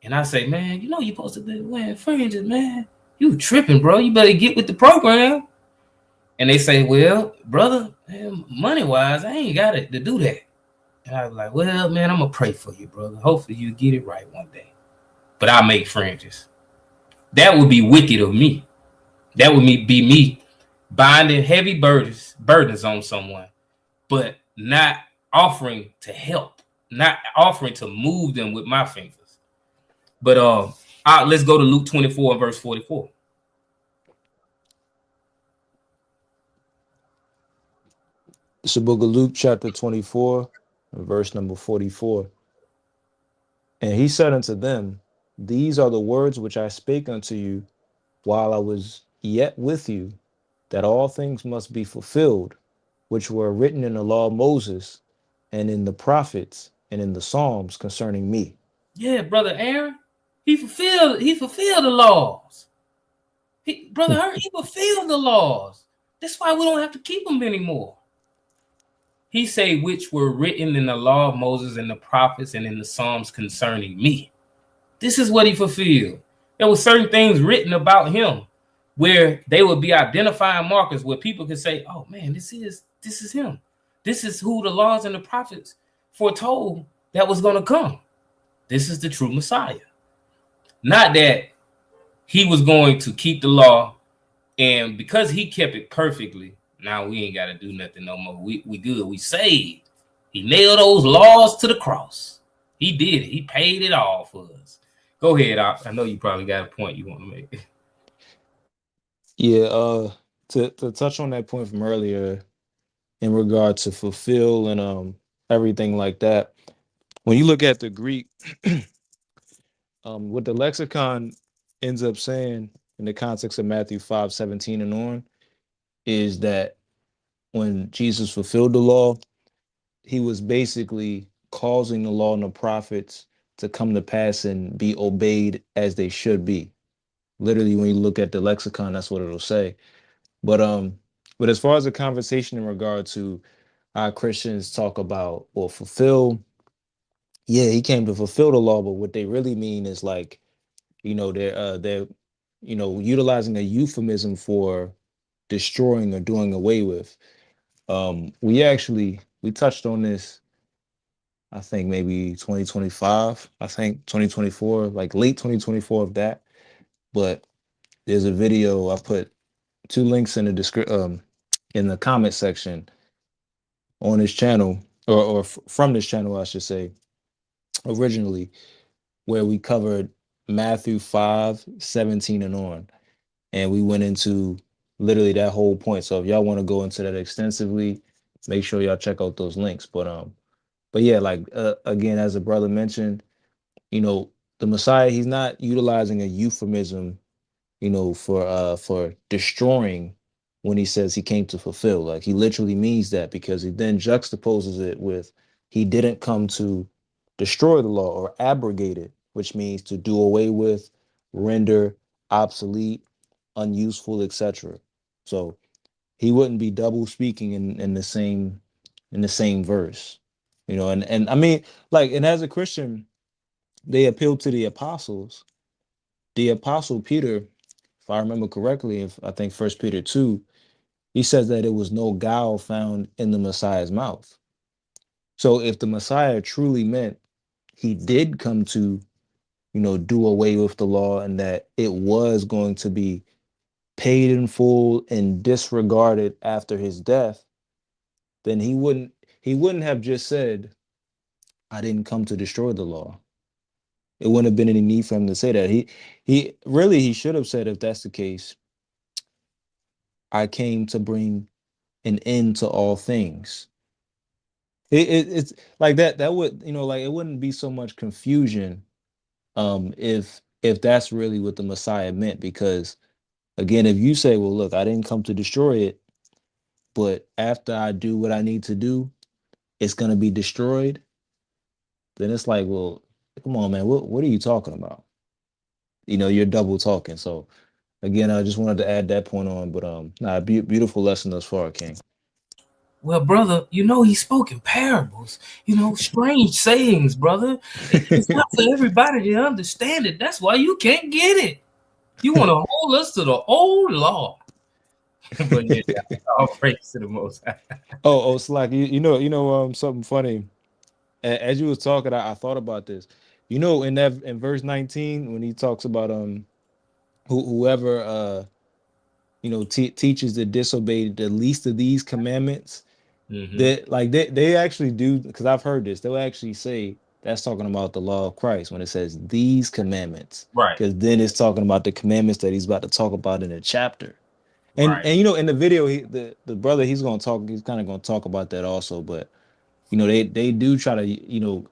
And I say, "Man, you're supposed to be wearing fringes, man. You tripping, bro. You better get with the program." And they say, "Well, brother, money-wise, I ain't got it to do that." And I was like, "Well, man, I'm going to pray for you, brother. Hopefully you get it right one day. But I make fringes." That would be wicked of me. That would be me binding heavy burdens on someone, but not offering to help, not offering to move them with my fingers. But let's go to Luke 24 and verse 44. It's the book of Luke, chapter 24, verse number 44. And he said unto them, These are the words which I spake unto you while I was yet with you, that all things must be fulfilled, which were written in the law of Moses, and in the prophets, and in the Psalms concerning me. Yeah, brother Aaron, he fulfilled the laws. Brother Hurt, he fulfilled the laws. That's why we don't have to keep them anymore. He say, which were written in the law of Moses and the prophets and in the Psalms concerning me. This is what he fulfilled. There were certain things written about him where they would be identifying markers where people could say, oh man, this is him. This is who the laws and the prophets foretold that was going to come. This is the true Messiah. Not that he was going to keep the law, and because he kept it perfectly, now we ain't got to do nothing no more. We good. We saved. He nailed those laws to the cross. He did it. He paid it all for us. Go ahead, I know you probably got a point you want to make. Yeah, to touch on that point from earlier in regard to fulfill and everything like that. When you look at the Greek, what the lexicon ends up saying in the context of Matthew 5:17 and on is that when Jesus fulfilled the law, he was basically causing the law and the prophets to come to pass and be obeyed as they should be. Literally, when you look at the lexicon, that's what it'll say. But as far as the conversation in regard to how Christians talk about or fulfill, yeah, he came to fulfill the law, but what they really mean is like, they're utilizing a euphemism for destroying or doing away with. We touched on this, I think maybe 2025, I think 2024, like late 2024 of that. But there's a video I put two links in the description, in the comment section on this channel, or from this channel, I should say, originally, where we covered Matthew 5:17 and on, and we went into literally that whole point. So if y'all want to go into that extensively, make sure y'all check out those links. But yeah, like again, as a brother mentioned, the Messiah, he's not utilizing a euphemism, for destroying when he says he came to fulfill. Like he literally means that, because he then juxtaposes it with he didn't come to destroy the law or abrogate it, which means to do away with, render obsolete, unuseful, etc. So he wouldn't be double speaking in the same verse. And I mean, like, and as a Christian, they appeal to the apostles. The apostle Peter, if I remember correctly, if I think First Peter 2, he says that it was no guile found in the Messiah's mouth. So if the Messiah truly meant he did come to, do away with the law, and that it was going to be paid in full and disregarded after his death, then he wouldn't have just said, I didn't come to destroy the law. It wouldn't have been any need for him to say that. He should have said, if that's the case, I came to bring an end to all things. It's like that. That would, like, it wouldn't be so much confusion, if that's really what the Messiah meant. Because again, if you say, well, look, I didn't come to destroy it, but after I do what I need to do, it's gonna be destroyed, then it's like, well, come on, man, what are you talking about? You're double talking. So again, I just wanted to add that point on. But beautiful lesson thus far, King. Well, brother, he spoke in parables, strange sayings, brother. It's not for everybody to understand it. That's why you can't get it. You want to hold us to the old law. But yeah, all praise to the Most High. Slack, something funny. As you was talking, I thought about this. In verse 19, when he talks about whoever teaches to disobey the least of these commandments, that like they actually do, because I've heard this, they'll actually say that's talking about the law of Christ when it says these commandments, Right. because then it's talking about the commandments that he's about to talk about in the chapter. And Right. in the video, the brother, he's kind of gonna talk about that also. But they do try to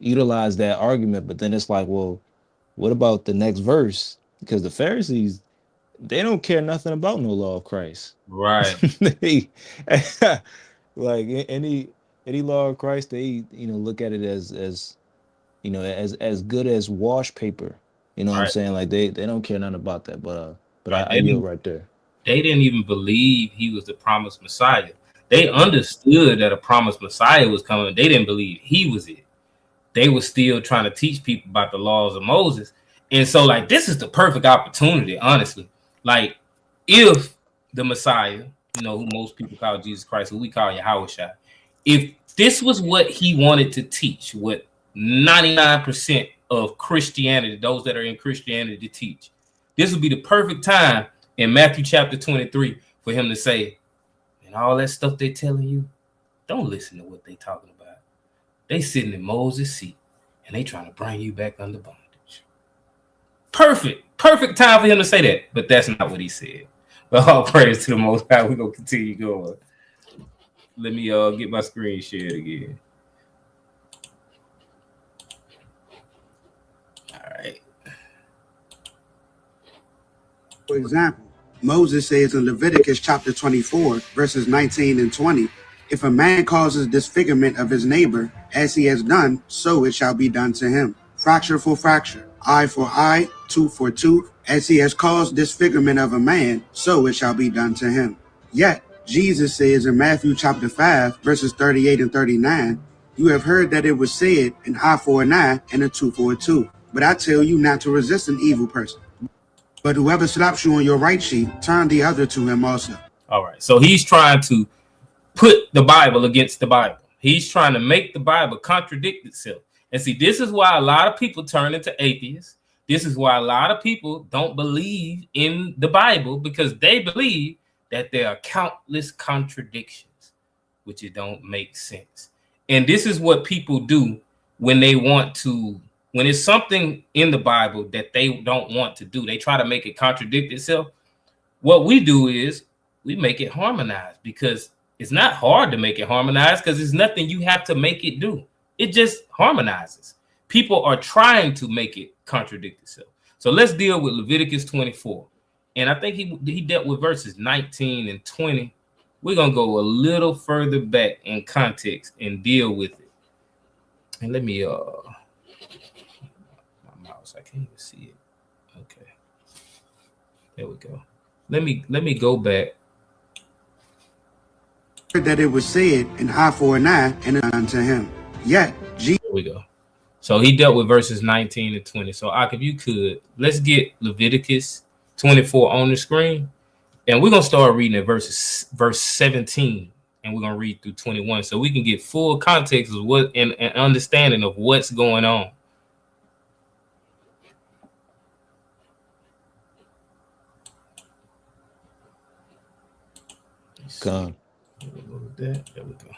utilize that argument, but then it's like, well, what about the next verse? Because the Pharisees, they don't care nothing about no law of Christ. Right. They, like any law of Christ, they look at it as as good as wash paper. You know what I'm Right. saying? Like they don't care nothing about that. But Right. I yield right there. They didn't even believe he was the promised Messiah. They understood that a promised Messiah was coming. They didn't believe he was it. They were still trying to teach people about the laws of Moses. And so, like, this is the perfect opportunity, honestly. Like, if the Messiah, who most people call Jesus Christ, who we call Yahweh, if this was what he wanted to teach, what 99% of Christianity, those that are in Christianity, teach, this would be the perfect time in Matthew chapter 23 for him to say, and all that stuff they're telling you, don't listen to what they're talking about. They sitting in Moses' seat and they trying to bring you back under bondage. Perfect time for him to say that, but that's not what he said. But all praise to the Most High. We're gonna continue going. Let me get my screen shared again. All right. For example, Moses says in Leviticus chapter 24, verses 19 and 20, if a man causes disfigurement of his neighbor, as he has done, so it shall be done to him. Fracture for fracture, eye for eye, tooth for tooth. As he has caused disfigurement of a man, so it shall be done to him. Yet, Jesus says in Matthew chapter 5, verses 38 and 39, you have heard that it was said, an eye for an eye and a tooth for a tooth. But I tell you not to resist an evil person. But whoever slaps you on your right cheek, turn the other to him also. All right. So he's trying to put the Bible against the Bible. He's trying to make the Bible contradict itself. And see, this is why a lot of people turn into atheists. This is why a lot of people don't believe in the Bible, because they believe that there are countless contradictions, which it don't make sense. And this is what people do when they want to, when it's something in the Bible that they don't want to do, they try to make it contradict itself. What we do is we make it harmonized, because it's not hard to make it harmonized, because there's nothing you have to make it do. It just harmonizes. People are trying to make it contradict itself. So let's deal with Leviticus 24. And I think he dealt with verses 19 and 20. We're going to go a little further back in context and deal with it. And let me, my mouse, I can't even see it. Okay. There we go. Let me go back. That it was said, an eye for an eye and unto him. Yet, There we go. So he dealt with verses 19 and 20. So, Ak, if you could, let's get Leviticus 24 on the screen. And we're going to start reading at verse 17. And we're going to read through 21. So we can get full context of what and understanding of what's going on. Gone. There we go.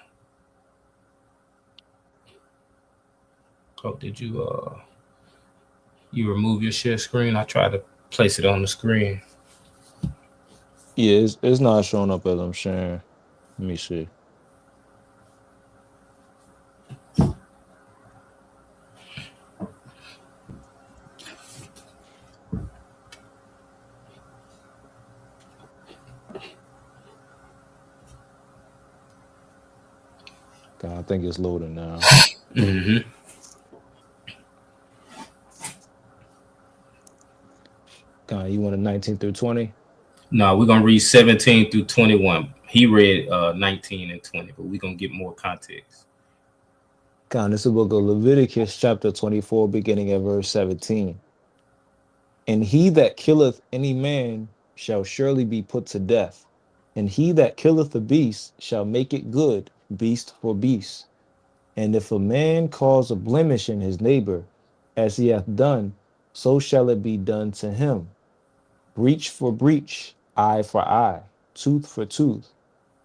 Oh, did you remove your share screen? I tried to place it on the screen. Yeah, it's not showing up as I'm sharing. Let me see. God, I think it's loading now. Mm-hmm. God, you wanted 19 through 20? No, we're gonna read 17 through 21. He read 19 and 20, but we're gonna get more context. God, this is the book of Leviticus, chapter 24, beginning at verse 17. And he that killeth any man shall surely be put to death, and he that killeth a beast shall make it good, beast for beast. And if a man cause a blemish in his neighbor, as he hath done, so shall it be done to him. breach for breach, eye for eye, tooth for tooth.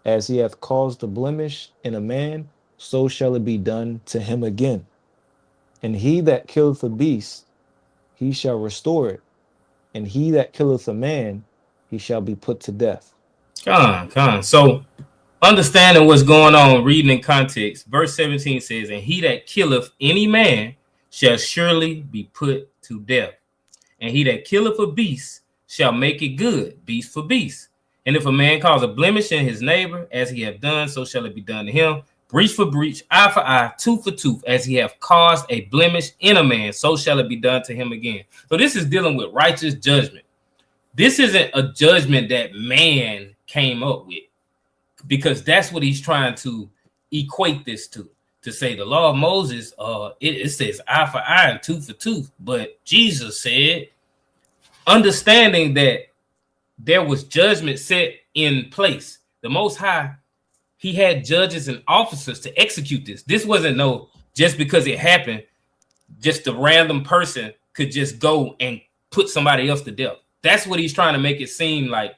As he hath caused a blemish in a man, so shall it be done to him again. And he that killeth a beast, he shall restore it. And he that killeth a man, he shall be put to death. Come on. So understanding what's going on, reading in context, verse 17 says, and he that killeth any man shall surely be put to death. And he that killeth a beast shall make it good, beast for beast. And if a man cause a blemish in his neighbor, as he hath done, so shall it be done to him. Breach for breach, eye for eye, tooth for tooth, as he hath caused a blemish in a man, so shall it be done to him again. So this is dealing with righteous judgment. This isn't a judgment that man came up with, because that's what he's trying to equate this to say the law of Moses, it says eye for eye and tooth for tooth. But Jesus said, understanding that there was judgment set in place. The Most High, he had judges and officers to execute this. This wasn't no, just because it happened, just a random person could just go and put somebody else to death. That's what he's trying to make it seem like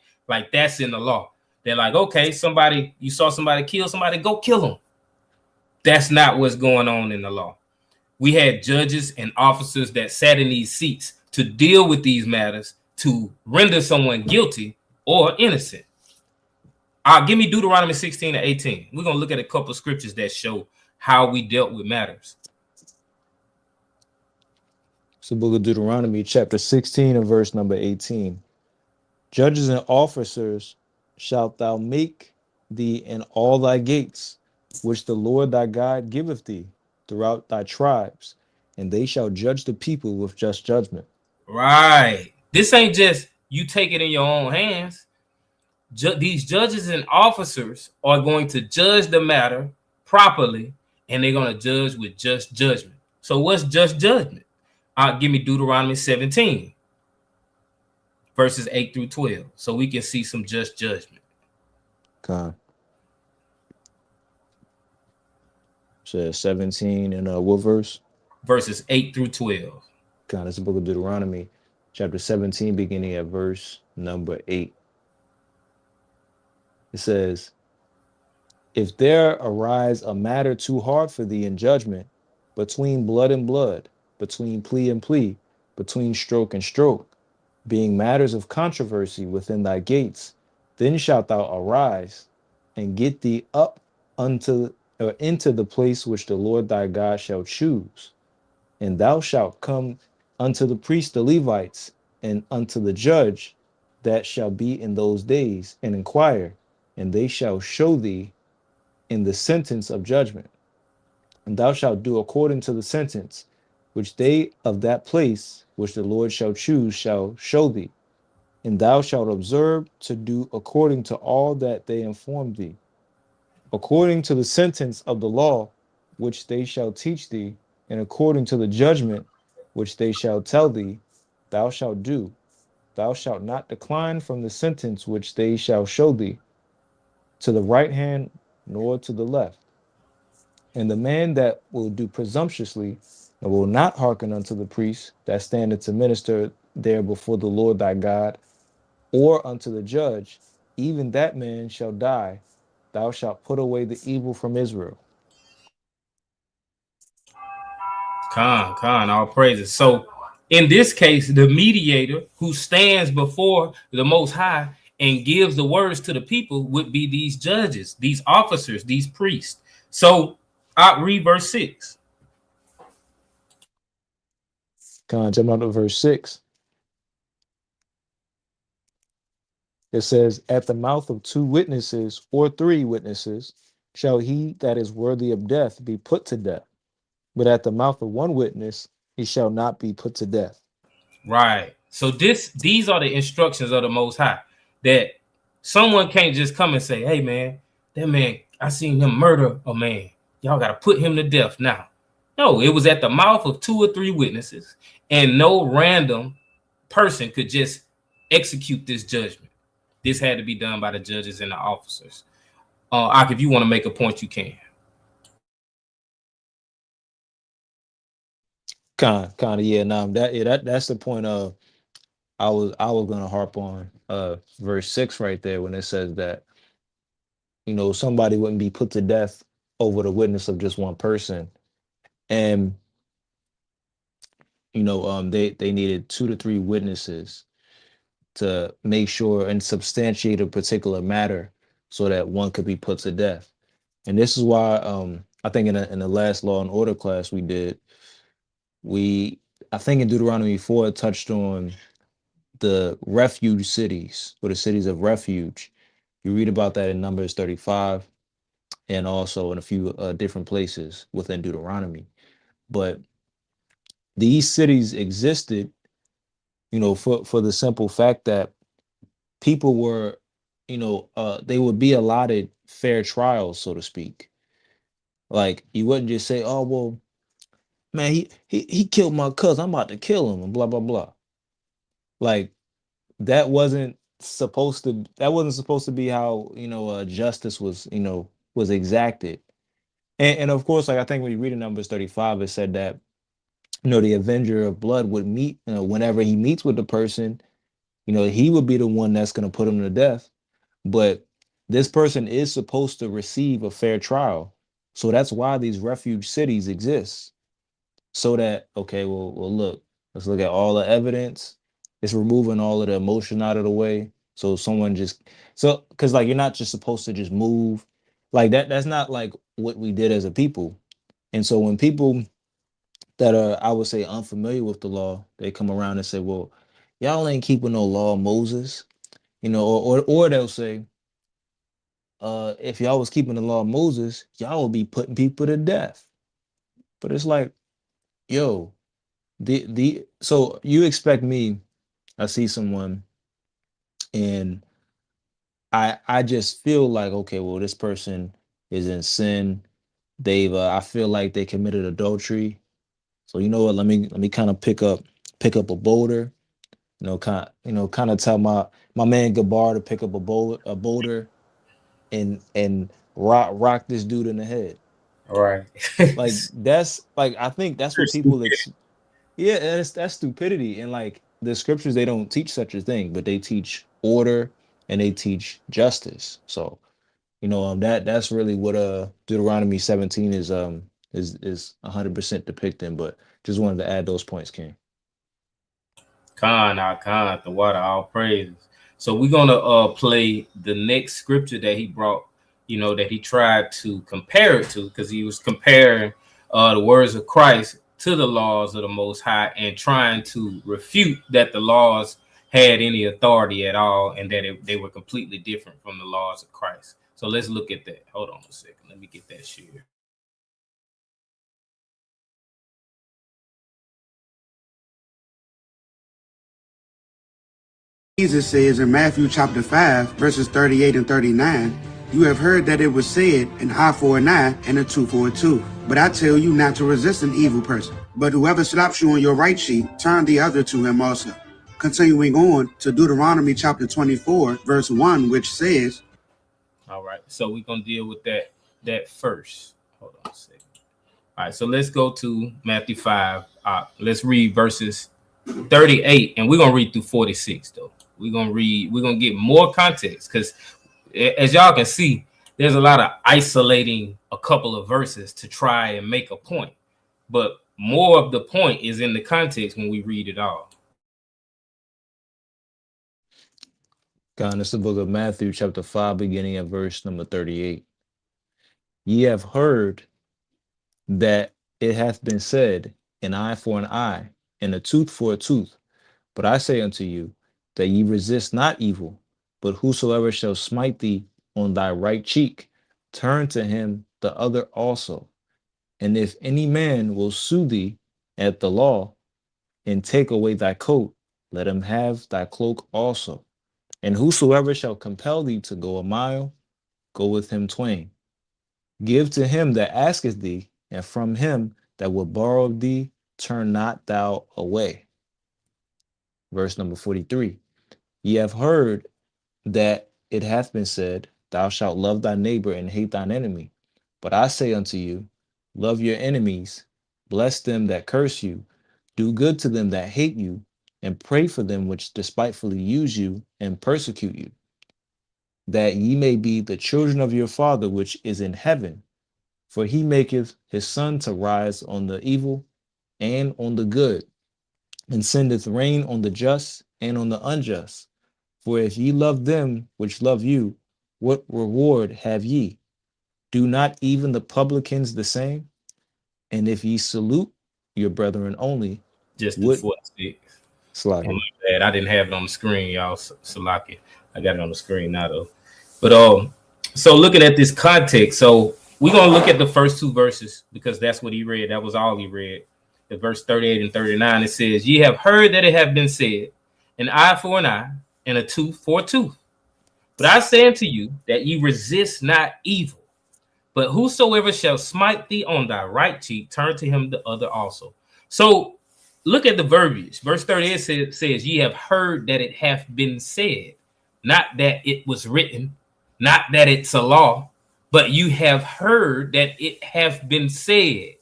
that's in the law. They're like, okay, you saw somebody kill somebody, go kill them. That's not what's going on in the law. We had judges and officers that sat in these seats to deal with these matters, to render someone guilty or innocent. Give me Deuteronomy 16 and 18. We're going to look at a couple of scriptures that show how we dealt with matters. So book of Deuteronomy, chapter 16 and verse number 18. Judges and officers shalt thou make thee in all thy gates, which the Lord thy God giveth thee throughout thy tribes, and they shall judge the people with just judgment. Right. This ain't just you take it in your own hands. These judges and officers are going to judge the matter properly, and they're going to judge with just judgment. So what's just judgment? Give me Deuteronomy 17, verses 8 through 12, so we can see some just judgment. Okay. So 17 and what verse? Verses 8 through 12. God, it's the book of Deuteronomy, chapter 17, beginning at verse number 8. It says, if there arise a matter too hard for thee in judgment, between blood and blood, between plea and plea, between stroke and stroke, being matters of controversy within thy gates, then shalt thou arise and get thee up into the place which the Lord thy God shall choose. And thou shalt come unto the priests, the Levites, and unto the judge that shall be in those days, and inquire, and they shall show thee in the sentence of judgment. And thou shalt do according to the sentence which they of that place which the Lord shall choose shall show thee. And thou shalt observe to do according to all that they inform thee, according to the sentence of the law which they shall teach thee, and according to the judgment which they shall tell thee, thou shalt do. Thou shalt not decline from the sentence which they shall show thee, to the right hand nor to the left. And the man that will do presumptuously and will not hearken unto the priest that standeth to minister there before the Lord thy God, or unto the judge, even that man shall die. Thou shalt put away the evil from Israel. Khan, all praises. So in this case, the mediator who stands before the Most High and gives the words to the people would be these judges, these officers, these priests. So I read verse 6. Khan, jump out to verse 6. It says, at the mouth of two witnesses or three witnesses shall he that is worthy of death be put to death. But at the mouth of one witness he shall not be put to death. Right. So these are the instructions of the Most High, that someone can't just come and say, hey man, that man, I seen him murder a man. Y'all got to put him to death now. No, it was at the mouth of two or three witnesses, and no random person could just execute this judgment. This had to be done by the judges and the officers. If you want to make a point, you can. Kind of, yeah. That's the point of. I was gonna harp on verse 6 right there when it says that, somebody wouldn't be put to death over the witness of just one person. And they needed 2 to 3 witnesses to make sure and substantiate a particular matter so that one could be put to death. And this is why I think in the last Law and Order class we did, we I think in Deuteronomy 4 it touched on the refuge cities, or the cities of refuge. You read about that in Numbers 35 and also in a few different places within Deuteronomy. But these cities existed, for the simple fact that people were, they would be allotted fair trials, so to speak. Like you wouldn't just say, "Oh well, man, he killed my cousin. I'm about to kill him," and blah blah blah. Like that wasn't supposed to be how justice was exacted. And of course, like I think when you read in Numbers 35, it said that the avenger of blood would meet, whenever he meets with the person, he would be the one that's going to put him to death. But this person is supposed to receive a fair trial. So that's why these refuge cities exist. So that, okay, well, look, let's look at all the evidence. It's removing all of the emotion out of the way. So someone just, so, because like you're not just supposed to just move like that. That's not like what we did as a people. And so when people that are, I would say, unfamiliar with the law, they come around and say, well, y'all ain't keeping no law of Moses, or they'll say, if y'all was keeping the law of Moses, y'all would be putting people to death. But it's like, yo, the so you expect me, I see someone and I just feel like, okay, well, this person is in sin. I feel like they committed adultery. So you know what? Let me kind of pick up a boulder. Kind of tell my man Gabar to pick up a boulder and rock this dude in the head. All right. Like that's like I think that's what people yeah, that's stupidity. And like the scriptures, they don't teach such a thing, but they teach order and they teach justice. So that's really what Deuteronomy 17 is 100% depicting. But just wanted to add those points, King. Khan, the water, all praises. So we're gonna play the next scripture that he brought, that he tried to compare it to, because he was comparing the words of Christ to the laws of the Most High and trying to refute that the laws had any authority at all and that they were completely different from the laws of Christ. So let's look at that. Hold on a second. Let me get that share. Jesus says in Matthew chapter 5, verses 38 and 39, you have heard that it was said, an eye for an eye and a tooth for a tooth. But I tell you not to resist an evil person. But whoever slaps you on your right cheek, turn the other to him also. Continuing on to Deuteronomy chapter 24, verse 1, which says, all right, so we're gonna deal with that first. Hold on a second. All right, so let's go to Matthew 5. Let's read verses 38, and we're gonna read through 46 though. We're gonna get more context, because as y'all can see, there's a lot of isolating a couple of verses to try and make a point, but more of the point is in the context when we read it all. God, it's the book of Matthew, chapter 5, beginning at verse number 38. Ye have heard that it hath been said, an eye for an eye, and a tooth for a tooth. But I say unto you, that ye resist not evil, but whosoever shall smite thee on thy right cheek, turn to him the other also. And if any man will sue thee at the law, and take away thy coat, let him have thy cloak also. And whosoever shall compel thee to go a mile, go with him twain. Give to him that asketh thee, and from him that will borrow of thee, turn not thou away. Verse number 43. Ye have heard that it hath been said, thou shalt love thy neighbor and hate thine enemy. But I say unto you, love your enemies, bless them that curse you, do good to them that hate you, and pray for them which despitefully use you and persecute you, that ye may be the children of your Father which is in heaven. For he maketh his sun to rise on the evil and on the good, and sendeth rain on the just and on the unjust. For if ye love them which love you, what reward have ye? Do not even the publicans the same? And if ye salute your brethren only, Just do what 46. slide? And my bad, I didn't have it on the screen, y'all. Salaki. I got it on the screen now though. But so looking at this context, so we're gonna look at the first two verses because that's what he read. That was all he read. The verse 38 and 39, it says, "Ye have heard that it have been said, an eye for an eye, and a tooth for a tooth. But I say unto you that ye resist not evil. But whosoever shall smite thee on thy right cheek, turn to him the other also." So look at the verbiage. Verse 38 says, "Ye have heard that it hath been said," not that it was written, not that it's a law, but you have heard that it hath been said.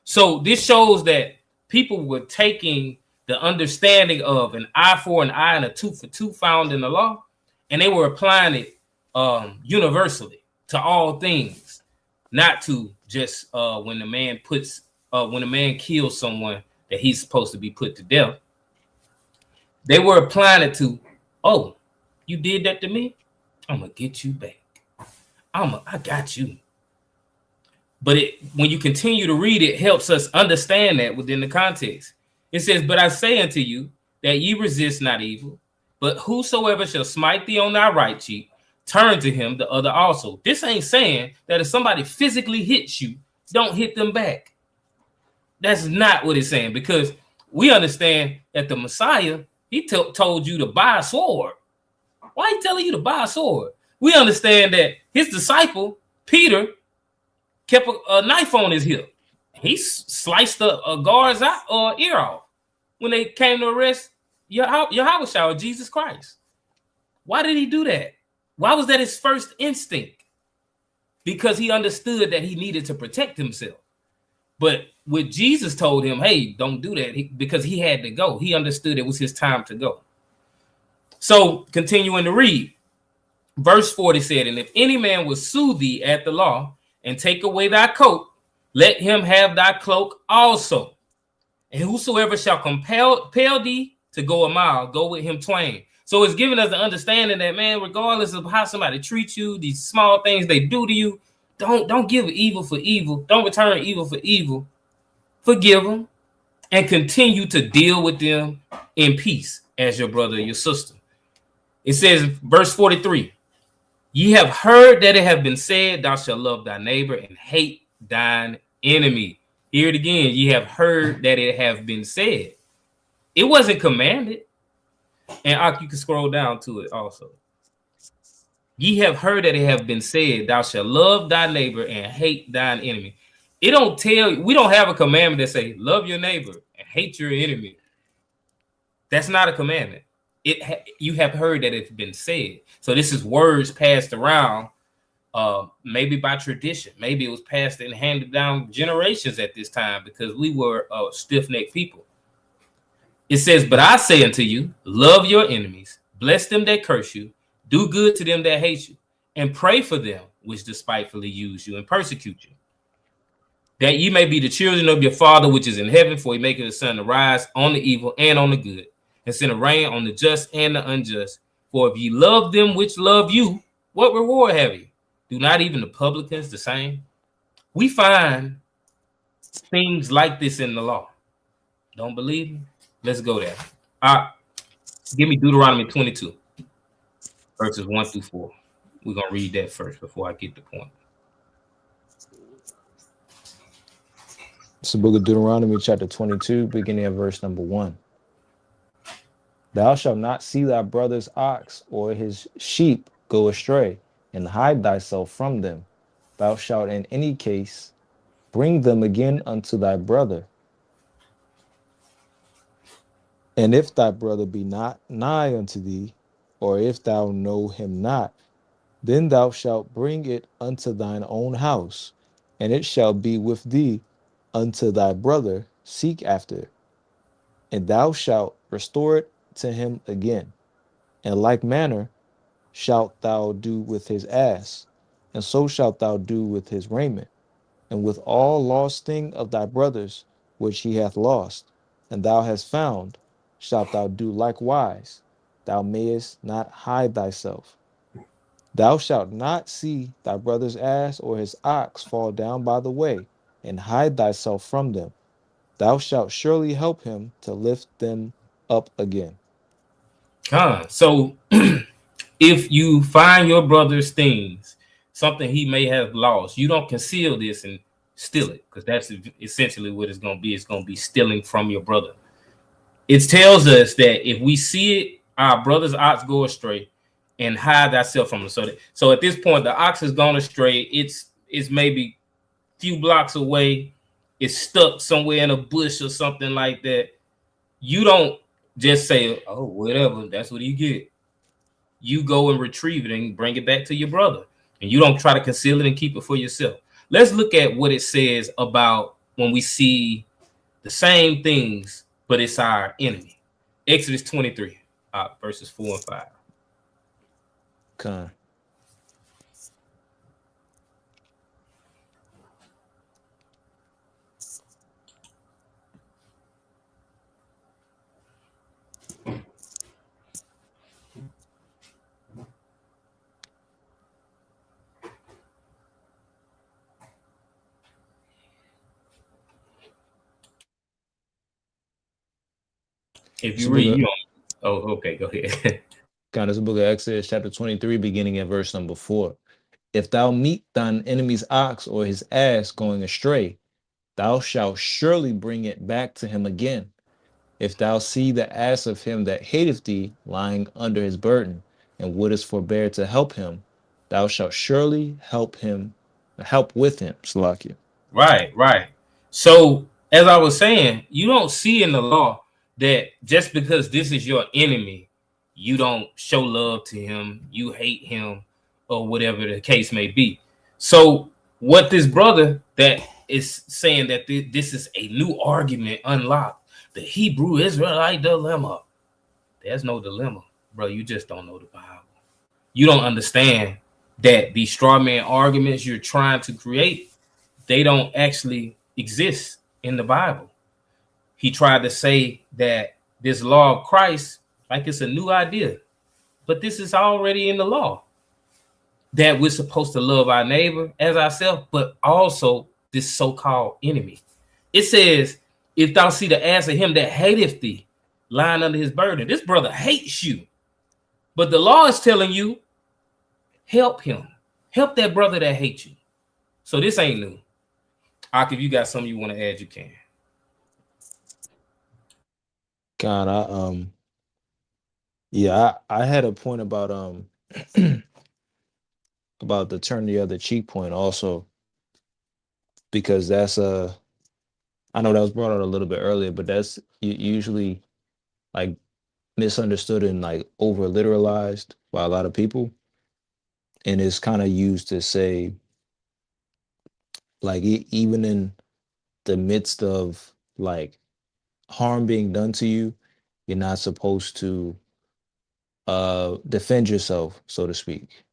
So this shows that people were taking the understanding of an eye for an eye and a tooth for tooth found in the law, and they were applying it universally to all things, not to just when a man kills someone that he's supposed to be put to death. They were applying it to, oh, you did that to me, I'm gonna get you back. I got you. But when you continue to read, it helps us understand that within the context. It says, "But I say unto you that ye resist not evil, but whosoever shall smite thee on thy right cheek, turn to him the other also." This ain't saying that if somebody physically hits you, don't hit them back. That's not what it's saying, because we understand that the Messiah, he told you to buy a sword. Why he telling you to buy a sword? We understand that his disciple, Peter, kept a knife on his hip. He sliced a guard's ear off when they came to arrest Yahweh or Jesus Christ. Why did he do that? Why was that his first instinct? Because he understood that he needed to protect himself. But when Jesus told him, hey, don't do that, because he had to go. He understood it was his time to go. So continuing to read, verse 40 said, "And if any man will sue thee at the law and take away thy coat, let him have thy cloak also. And whosoever shall compel thee to go a mile, go with him twain." So it's giving us the understanding that, man, regardless of how somebody treats you, these small things they do to you, don't give evil for evil. Don't return evil for evil. Forgive them and continue to deal with them in peace as your brother or your sister. It says, verse 43, "Ye have heard that it have been said, thou shalt love thy neighbor and hate thine enemy." Hear it again. Ye have heard that it have been said. It wasn't commanded. And you can scroll down to it also. "Ye have heard that it have been said, thou shalt love thy neighbor and hate thine enemy." It don't tell you, we don't have a commandment that say, love your neighbor and hate your enemy. That's not a commandment. You have heard that it's been said. So this is words passed around, maybe by tradition. Maybe it was passed and handed down generations at this time because we were a stiff-necked people. It says, "But I say unto you, love your enemies, bless them that curse you, do good to them that hate you, and pray for them which despitefully use you and persecute you, that ye may be the children of your Father which is in heaven, for he maketh the sun to rise on the evil and on the good, and send a rain on the just and the unjust. For if ye love them which love you, what reward have ye? Do not even the publicans the same?" We find things like this in the law. Don't believe me? Let's go there. Give me Deuteronomy 22, verses 1 through 4. We're going to read that first before I get the point. It's the book of Deuteronomy, chapter 22, beginning at verse number 1. "Thou shalt not see thy brother's ox or his sheep go astray, and hide thyself from them. Thou shalt in any case bring them again unto thy brother. And if thy brother be not nigh unto thee, or if thou know him not, then thou shalt bring it unto thine own house, and it shall be with thee unto thy brother seek after. And thou shalt restore it to him again. In like manner shalt thou do with his ass, and so shalt thou do with his raiment, and with all lost thing of thy brothers which he hath lost, and thou hast found, shalt thou do likewise. Thou mayest not hide thyself. Thou shalt not see thy brother's ass or his ox fall down by the way, and hide thyself from them. Thou shalt surely help him to lift them up again. So if you find your brother's things, something he may have lost, you don't conceal this and steal it, because that's essentially what it's going to be. It's going to be stealing from your brother. It tells us that if we see it, our brother's ox go astray, and hide thyself from him. So at this point, the ox has gone astray. It's maybe a few blocks away. It's stuck somewhere in a bush or something like that. You don't just say, "Oh, whatever, that's what you get." You go and retrieve it and bring it back to your brother, and you don't try to conceal it and keep it for yourself. Let's look at what it says about when we see the same things, but it's our enemy. Exodus 23, verses 4 and 5. Con. If It's you the book read, of you don't. Oh, okay, go ahead. God, it's the book of Exodus, chapter 23, beginning at verse number 4. If thou meet thine enemy's ox or his ass going astray, thou shalt surely bring it back to him again. If thou see the ass of him that hateth thee lying under his burden, and wouldest forbear to help him, thou shalt surely help with him. Salakia. Right. So, as I was saying, you don't see in the law that just because this is your enemy, you don't show love to him, you hate him, or whatever the case may be. So, what this brother that is saying that this is a new argument unlocked, the Hebrew Israelite dilemma. There's no dilemma, bro. You just don't know the Bible. You don't understand that these straw man arguments you're trying to create, they don't actually exist in the Bible. He tried to say that this law of Christ, like it's a new idea, but this is already in the law, that we're supposed to love our neighbor as ourselves, but also this so-called enemy. It says, if thou see the ass of him that hateth thee lying under his burden, this brother hates you, but the law is telling you, help him, help that brother that hates you. So this ain't new. Ak, if you got something you want to add, you can. God, I had a point about about the turn the other cheek point also, because that's I know that was brought out a little bit earlier, but that's usually like misunderstood and like over literalized by a lot of people, and it's kind of used to say like even in the midst of like harm being done to you, you're not supposed to defend yourself, so to speak.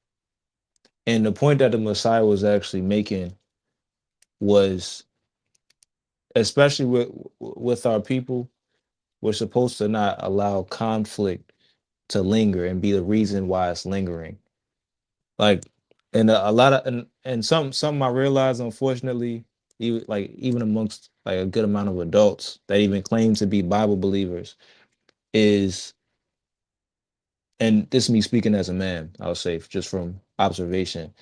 And the point that the Messiah was actually making was, especially with our people, we're supposed to not allow conflict to linger and be the reason why it's lingering. Like, and a lot of and some I realize, unfortunately, even amongst like a good amount of adults that even claim to be Bible believers, is, and this is me speaking as a man, I'll say just from observation,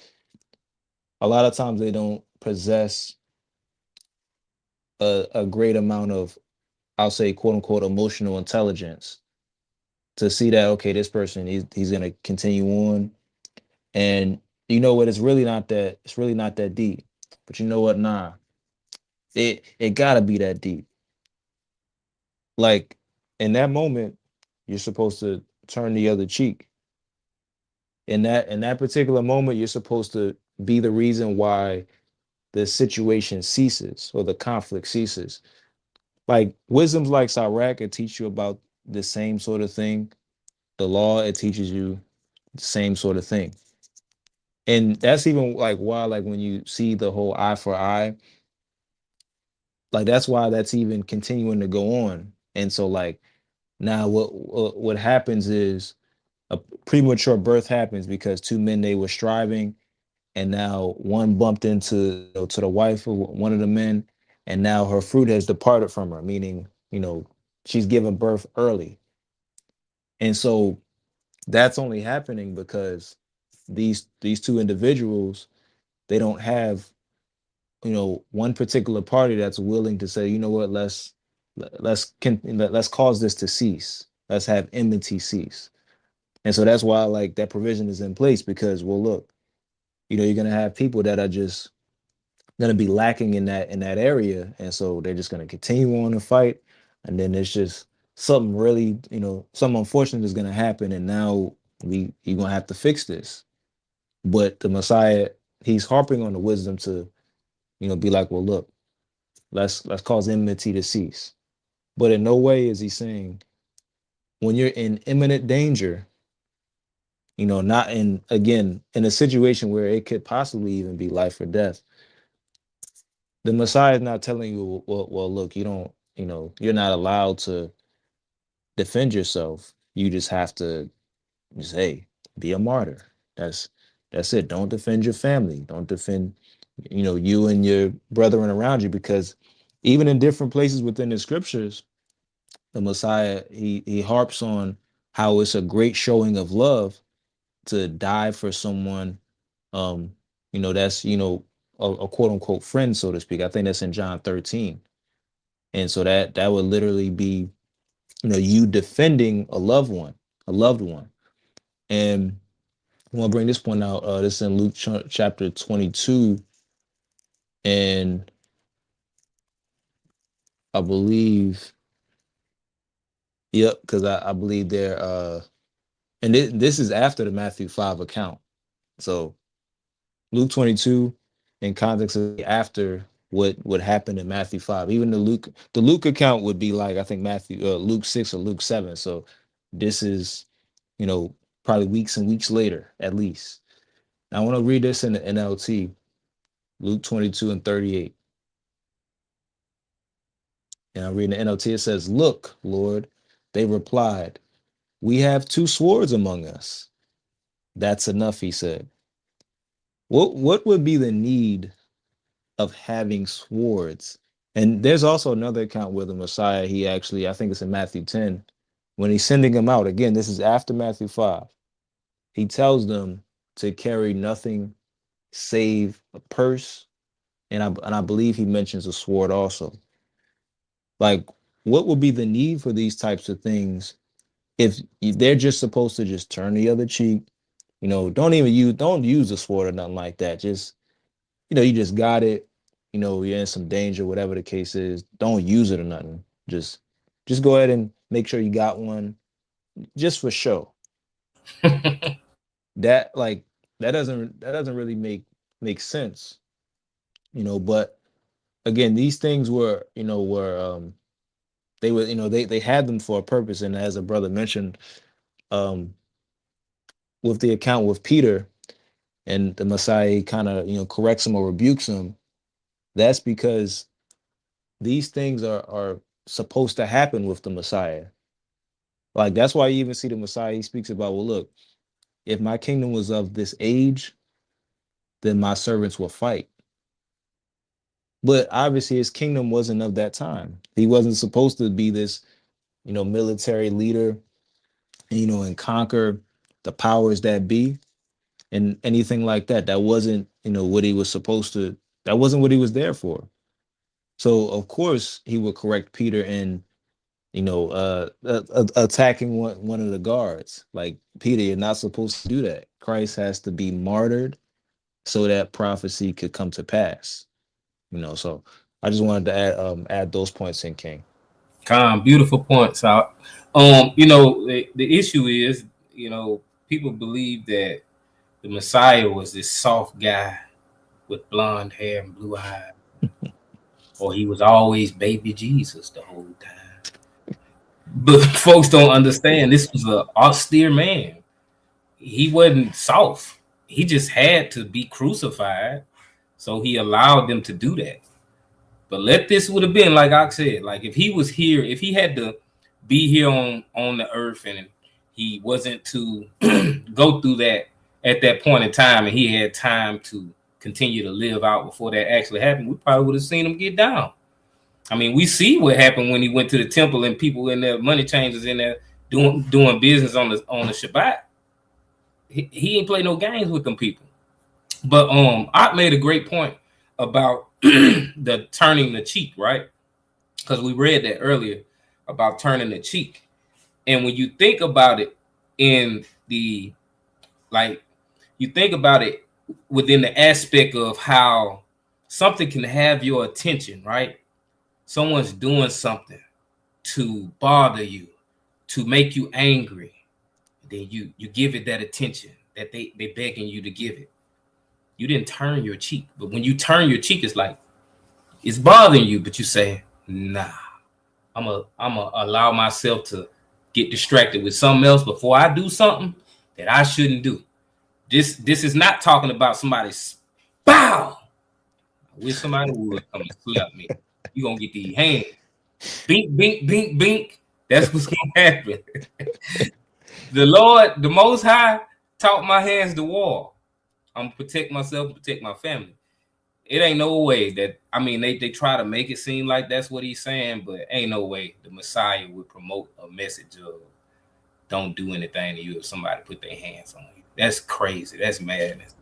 a lot of times they don't possess a great amount of, I'll say, quote unquote, emotional intelligence to see that, okay, this person, he's gonna continue on, and you know what, it's really not that deep. But you know what, nah, it gotta be that deep. Like, in that moment, you're supposed to turn the other cheek. In that particular moment, you're supposed to be the reason why the situation ceases or the conflict ceases. Like wisdoms like Sirach can teach you about the same sort of thing. The law, it teaches you the same sort of thing. And that's even like why, like when you see the whole eye for eye, like that's why that's even continuing to go on. And so like now what happens is a premature birth happens because two men, they were striving, and now one bumped into, to the wife of one of the men, and now her fruit has departed from her, meaning, she's given birth early. And so that's only happening because these two individuals, they don't have, one particular party that's willing to say, you know what, let's cause this to cease. Let's have enmity cease. And so that's why like that provision is in place, because, well, look, you're gonna have people that are just gonna be lacking in that area, and so they're just gonna continue on to fight, and then it's just something really, something unfortunate is gonna happen, and now you're gonna have to fix this. But the Messiah, he's harping on the wisdom to, be like, well, look, let's cause enmity to cease. But in no way is he saying when you're in imminent danger, not in, again, in a situation where it could possibly even be life or death. The Messiah is not telling you, well, look, you don't, you're not allowed to defend yourself. You just have to just, hey, be a martyr. That's that's it. Don't defend your family. Don't defend, you and your brethren around you, because even in different places within the scriptures, the Messiah, he harps on how it's a great showing of love to die for someone, um, that's, a quote unquote friend, so to speak. I think that's in John 13. And so that would literally be, you defending a loved one. And I want to bring this point out. This is in Luke chapter 22, and I believe, yep, because I believe there, and this is after the Matthew 5 account. So Luke 22 in context of after what happened in Matthew 5. Even the Luke account would be like, I think, Luke 6 or Luke 7. So this is, you know, probably weeks and weeks later, at least. Now I want to read this in the NLT, Luke 22 and 38. And I'm reading the NLT. It says, "Look, Lord," they replied, "we have two swords among us." "That's enough," he said. What would be the need of having swords? And there's also another account where the Messiah, he actually, I think it's in Matthew 10, when he's sending them out. Again, this is after Matthew 5. He tells them to carry nothing save a purse, and I believe he mentions a sword also. Like, what would be the need for these types of things if they're just supposed to just turn the other cheek? Don't use a sword or nothing like that. Just, you just got it. You're in some danger, whatever the case is. Don't use it or nothing. Just go ahead and make sure you got one, just for show. That, like, that doesn't really make sense. But again, these things were they were, they had them for a purpose. And as a brother mentioned, um with the account with Peter, and the Messiah kind of, corrects him or rebukes him, that's because these things are supposed to happen with the Messiah. Like, that's why you even see the Messiah, he speaks about, well, look, if my kingdom was of this age, then my servants will fight. But obviously his kingdom wasn't of that time. He wasn't supposed to be this, military leader, and conquer the powers that be and anything like that. That wasn't, what he was supposed to, that wasn't what he was there for. So of course he would correct Peter in, attacking one of the guards. Like, Peter, you're not supposed to do that. Christ has to be martyred so that prophecy could come to pass. So I just wanted to add those points in, King. Beautiful points out. The issue is, people believe that the Messiah was this soft guy with blonde hair and blue eyes, or he was always baby Jesus the whole time. But folks don't understand this was an austere man. He wasn't soft. He just had to be crucified. So he allowed them to do that. But let this would have been, like I said, like if he was here, if he had to be here on the earth and he wasn't to go through that at that point in time and he had time to continue to live out before that actually happened, we probably would have seen him get down. I mean, we see what happened when he went to the temple and people in there, money changers in there doing business on the Shabbat. He ain't play no games with them people. But I made a great point about the turning the cheek, right? Because we read that earlier about turning the cheek. And when you think about it in the, like, you think about it within the aspect of how something can have your attention, right? Someone's doing something to bother you, to make you angry. Then you give it that attention that they begging you to give it. You didn't turn your cheek. But when you turn your cheek, it's like, it's bothering you, but you say, nah, I'm a allow myself to get distracted with something else before I do something that I shouldn't do. This is not talking about somebody's bow. I wish somebody would come and slap me. You're gonna get these hands. Bink, bink, bink, bink. That's what's gonna happen. The Lord, the Most High, taught my hands to war. I'm gonna protect myself and protect my family. It ain't no way that, I mean, they try to make it seem like that's what he's saying, but ain't no way the Messiah would promote a message of don't do anything to you if somebody put their hands on you. That's crazy. That's madness.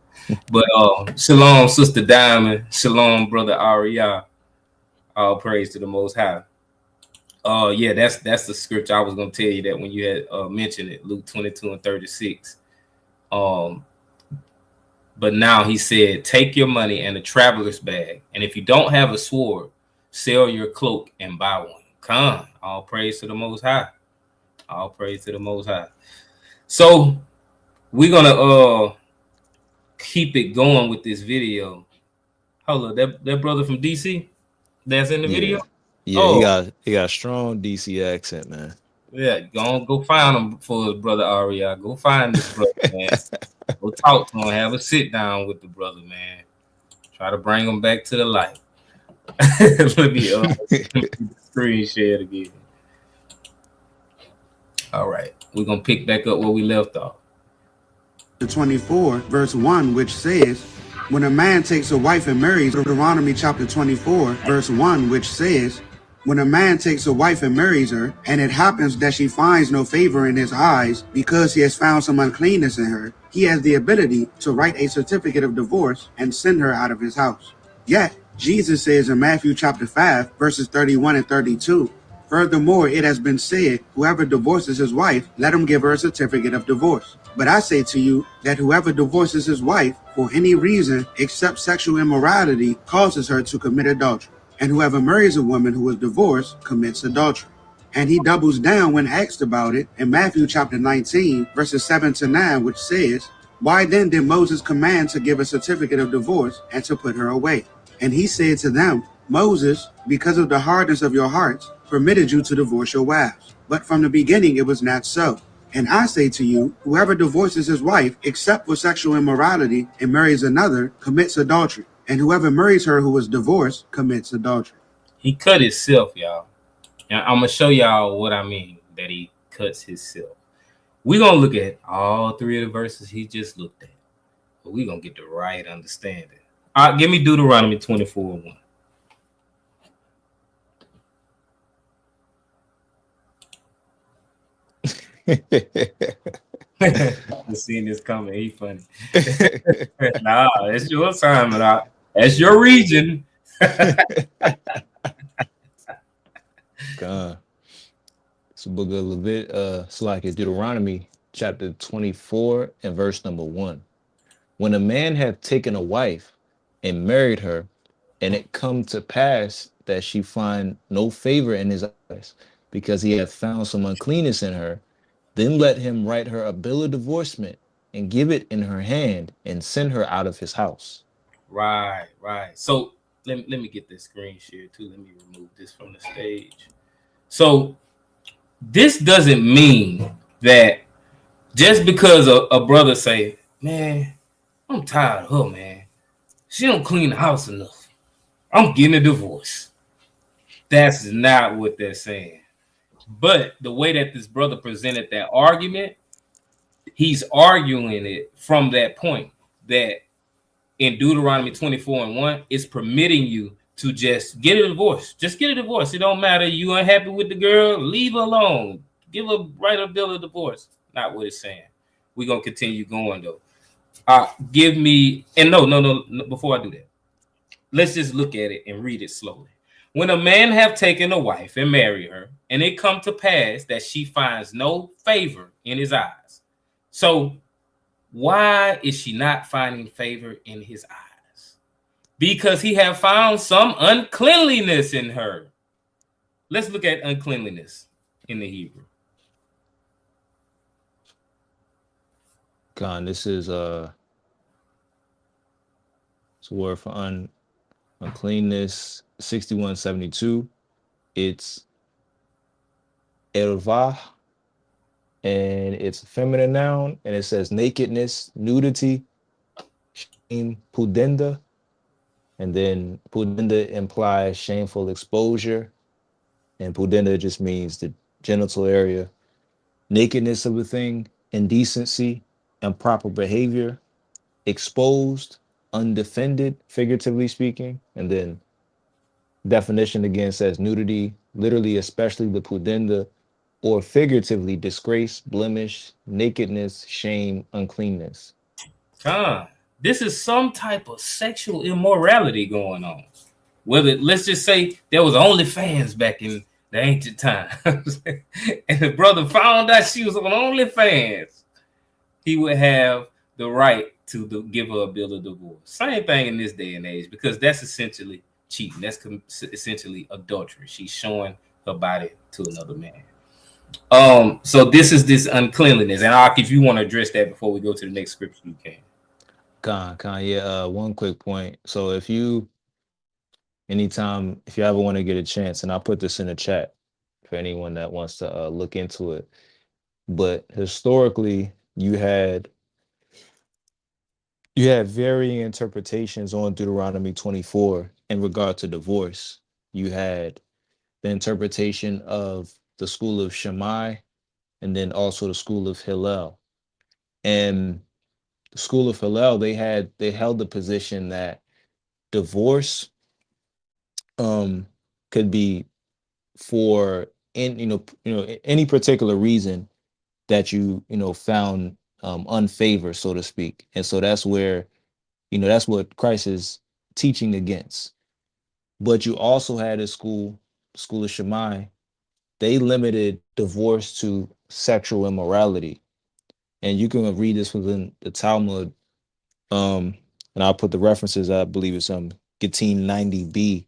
But shalom, Sister Diamond. Shalom, Brother Ariyah. All praise to the Most High. Yeah, that's the scripture I was gonna tell you that when you had mentioned it, Luke 22:36. But now he said, take your money and a traveler's bag, and if you don't have a sword, sell your cloak and buy one. Come, all praise to the Most High. All praise to the Most High. So we're gonna keep it going with this video. Hold up, that brother from DC that's in the video. Yeah, he got a strong DC accent, man. Yeah, go find him for his brother Aria. Go find this brother, man. Go talk to him. Have a sit down with the brother, man. Try to bring him back to the light. Let me screen share it again. All right, we're gonna pick back up where we left off. 24, verse 1, which says, when a man takes a wife and marries, Deuteronomy chapter 24, verse 1, which says, when a man takes a wife and marries her, and it happens that she finds no favor in his eyes because he has found some uncleanness in her, he has the ability to write a certificate of divorce and send her out of his house. Yet, Jesus says in Matthew chapter 5, verses 31 and 32, furthermore, it has been said, whoever divorces his wife, let him give her a certificate of divorce. But I say to you that whoever divorces his wife for any reason except sexual immorality causes her to commit adultery. And whoever marries a woman who is divorced commits adultery. And he doubles down when asked about it in Matthew chapter 19, verses 7 to 9, which says, why then did Moses command to give a certificate of divorce and to put her away? And he said to them, Moses, because of the hardness of your hearts, permitted you to divorce your wives. But from the beginning it was not so. And I say to you, whoever divorces his wife except for sexual immorality and marries another commits adultery. And whoever marries her who is divorced commits adultery. He cut himself, y'all. Now, I'm going to show y'all what I mean that he cuts himself. We're going to look at all three of the verses he just looked at. But we're going to get the right understanding. All right, give me Deuteronomy 24:1. I'm seeing this coming. He funny. Nah, it's your assignment. That's your region. God. It's a book of it's like Deuteronomy chapter 24 and verse number 1. When a man hath taken a wife and married her, and it come to pass that she find no favor in his eyes, because he hath found some uncleanness in her, then let him write her a bill of divorcement and give it in her hand and send her out of his house. Right. So let me get this screen share too. Let me remove this from the stage. So This doesn't mean that just because a brother say, man, I'm tired of her, man. She don't clean the house enough. I'm getting a divorce. That's not what they're saying. But the way that this brother presented that argument, he's arguing it from that point that in Deuteronomy 24:1, it's permitting you to just get a divorce. Just get a divorce. It don't matter. You unhappy with the girl, leave her alone. Give her write a bill of divorce. Not what it's saying. We're gonna continue going though. Give me and no. Before I do that, let's just look at it and read it slowly. When a man have taken a wife and marry her, and it come to pass that she finds no favor in his eyes. So why is she not finding favor in his eyes? Because he have found some uncleanliness in her. Let's look at uncleanliness in the Hebrew. Con, this is it's a word for uncleanness, 6172. It's ervah, and it's a feminine noun, and it says nakedness, nudity, shame, pudenda, and then pudenda implies shameful exposure, and pudenda just means the genital area, nakedness of a thing, indecency, improper behavior, exposed, undefended, figuratively speaking, and then definition again says nudity, literally, especially the pudenda, or figuratively, disgrace, blemish, nakedness, shame, uncleanness. This is some type of sexual immorality going on. Whether let's just say there was OnlyFans back in the ancient times, and the brother found out she was on OnlyFans, he would have the right to give her a bill of divorce. Same thing in this day and age, because that's essentially cheating. That's essentially adultery. She's showing her body to another man. So this is this uncleanliness. And Ak, if you want to address that before we go to the next scripture, you can. Yeah. One quick point. So anytime, if you ever want to get a chance, and I'll put this in the chat for anyone that wants to look into it. But historically, you had varying interpretations on Deuteronomy 24 in regard to divorce. You had the interpretation of the school of Shammai, and then also the school of Hillel. And the school of Hillel, they held the position that divorce could be for any particular reason that found unfavor, so to speak. And so that's where that's what Christ is teaching against. But you also had a school of Shammai. They limited divorce to sexual immorality, and you can read this within the Talmud. And I'll put the references. I believe it's Gittin 90b.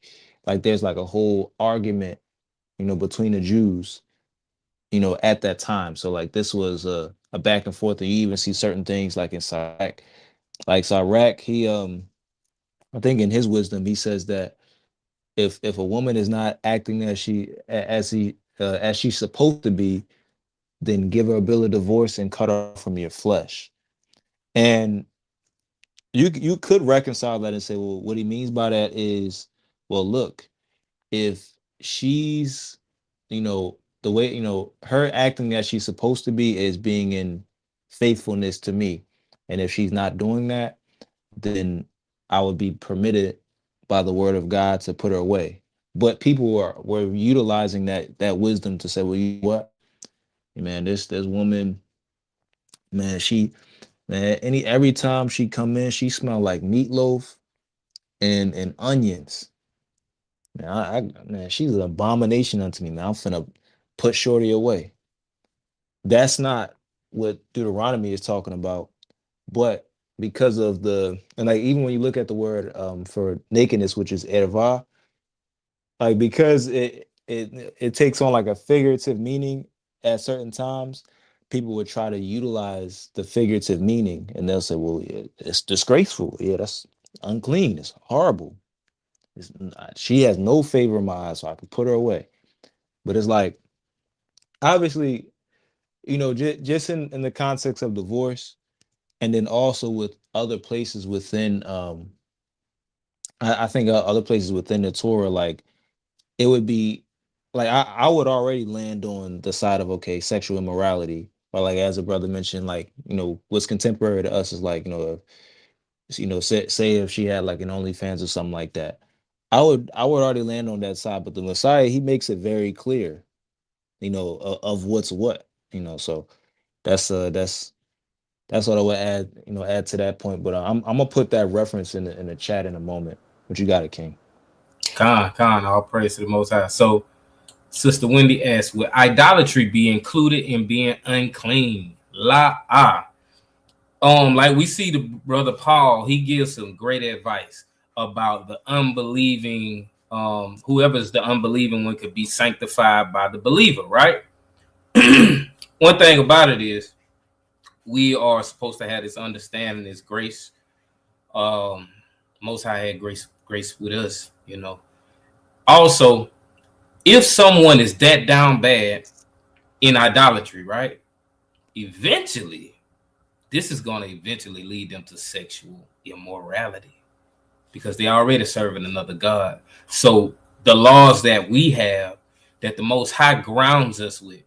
Like there's like a whole argument, between the Jews, at that time. So like this was a back and forth, and you even see certain things like in Sirach. Like Sirach, he I think in his wisdom he says that if a woman is not acting as she's supposed to be, then give her a bill of divorce and cut her from your flesh. And you could reconcile that and say, well, what he means by that is, well, look, if she's, the way, her acting as she's supposed to be is being in faithfulness to me. And if she's not doing that, then I would be permitted by the word of God to put her away. But people were utilizing that wisdom to say, well, you know what, man, this woman, man, every time she come in, she smell like meatloaf and onions. Man, she's an abomination unto me, man. I'm finna put Shorty away. That's not what Deuteronomy is talking about. But because of and like even when you look at the word for nakedness, which is erva, like because it takes on like a figurative meaning at certain times, people would try to utilize the figurative meaning, and they'll say, well, yeah, it's disgraceful. Yeah, that's unclean. It's horrible. She has no favor in my eyes, so I can put her away. But it's like, obviously, just in the context of divorce, and then also with other places within, I think other places within the Torah, like it would be like I would already land on the side of okay, sexual immorality, or like as a brother mentioned, like what's contemporary to us is like say if she had like an OnlyFans or something like that, I would already land on that side. But the Messiah, he makes it very clear, of what's what, so that's what I would add to that point. But I'm gonna put that reference in the chat in a moment. What you got it, King? Khan, all praise to the Most High. So, Sister Wendy asks, would idolatry be included in being unclean? Like we see the brother Paul, he gives some great advice about the unbelieving, whoever's the unbelieving one could be sanctified by the believer, right? One thing about it is we are supposed to have this understanding, this grace. Most High had grace with us, Also, if someone is that down bad in idolatry, right? Eventually, this is going to eventually lead them to sexual immorality because they're already serving another God. So the laws that we have, that the Most High grounds us with,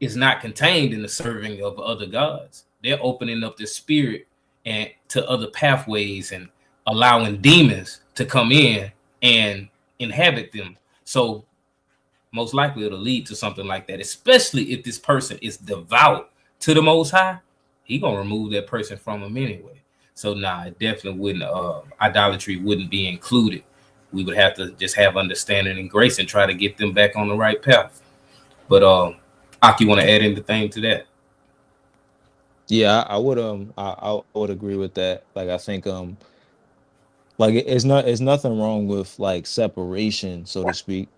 is not contained in the serving of other gods. They're opening up the spirit and to other pathways and allowing demons to come in and inhabit them. So most likely it'll lead to something like that, especially if this person is devout to the Most High. He gonna remove that person from him anyway. So it definitely wouldn't. Idolatry wouldn't be included. We would have to just have understanding and grace and try to get them back on the right path. But Aki, want to add anything to that? Yeah, I would I would agree with that. Like I think like it's nothing wrong with like separation, so to speak,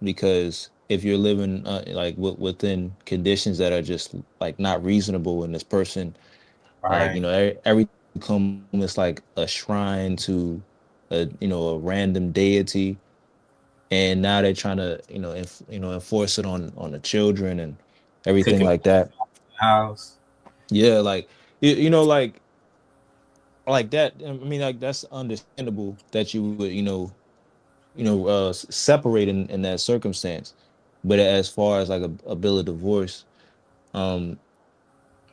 because if you're living like within conditions that are just like not reasonable, and this person like every come is like a shrine to a random deity, and now they're trying to enforce it on the children and everything like that. House. Yeah, like like that. I mean, like that's understandable that you would separate in that circumstance. But as far as like a bill of divorce, um,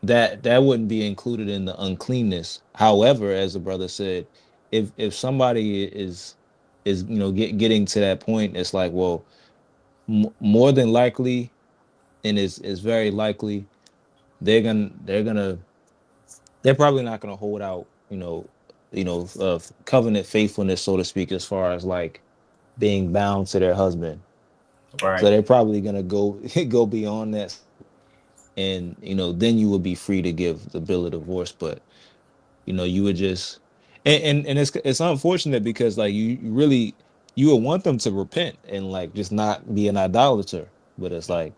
that wouldn't be included in the uncleanness. However, as the brother said, if somebody is getting to that point, it's like, well, more than likely, and is very likely they're probably not gonna hold out covenant faithfulness, so to speak, as far as like being bound to their husband. Right. So they're probably gonna go beyond that, and then you would be free to give the bill of divorce. But you would just and it's unfortunate because like you really you would want them to repent and like just not be an idolater. But it's like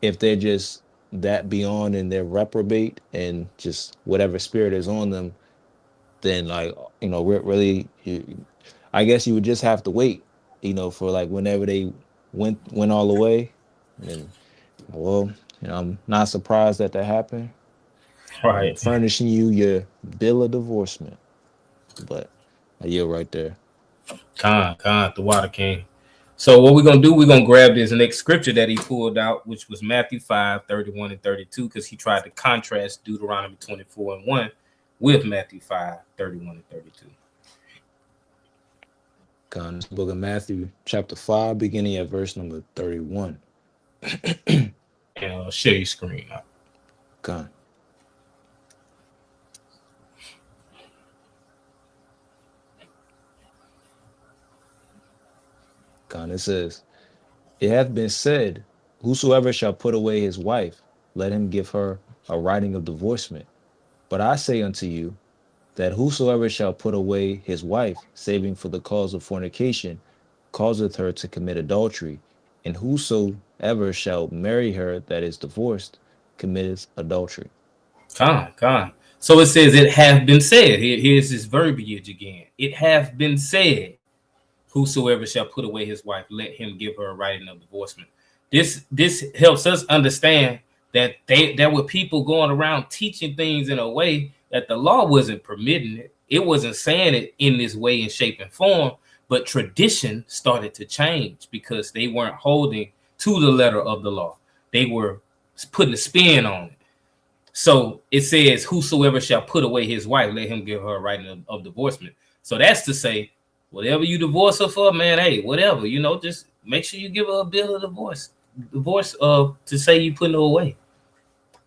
if they're just that beyond and they're reprobate and just whatever spirit is on them, then like really I guess you would just have to wait for like whenever they went all the way. And then, well, I'm not surprised that happened. I'm Right. furnishing you your bill of divorcement. But I yield right there. Khan, the Water King. So what we're gonna do, we're gonna grab this next scripture that he pulled out, which was Matthew 5:31 and 32, because he tried to contrast Deuteronomy 24:1 with Matthew 5:31 and 32. Con, this book of Matthew, chapter 5, beginning at verse number 31. And share your screen up. Con. It says, "It hath been said, whosoever shall put away his wife, let him give her a writing of divorcement. But I say unto you, that whosoever shall put away his wife, saving for the cause of fornication, causeth her to commit adultery, and whosoever shall marry her that is divorced, committeth adultery." Khan. So it says, it hath been said. Here's this verbiage again. It hath been said, whosoever shall put away his wife, let him give her a writing of divorcement. This helps us understand that there were people going around teaching things in a way that the law wasn't permitting it. It wasn't saying it in this way, in shape and form, but tradition started to change because they weren't holding to the letter of the law. They were putting a spin on it. So it says, whosoever shall put away his wife, let him give her a writing of divorcement. So that's to say, whatever you divorce her for, man, hey, whatever, just make sure you give her a bill of divorce to say you putting her away.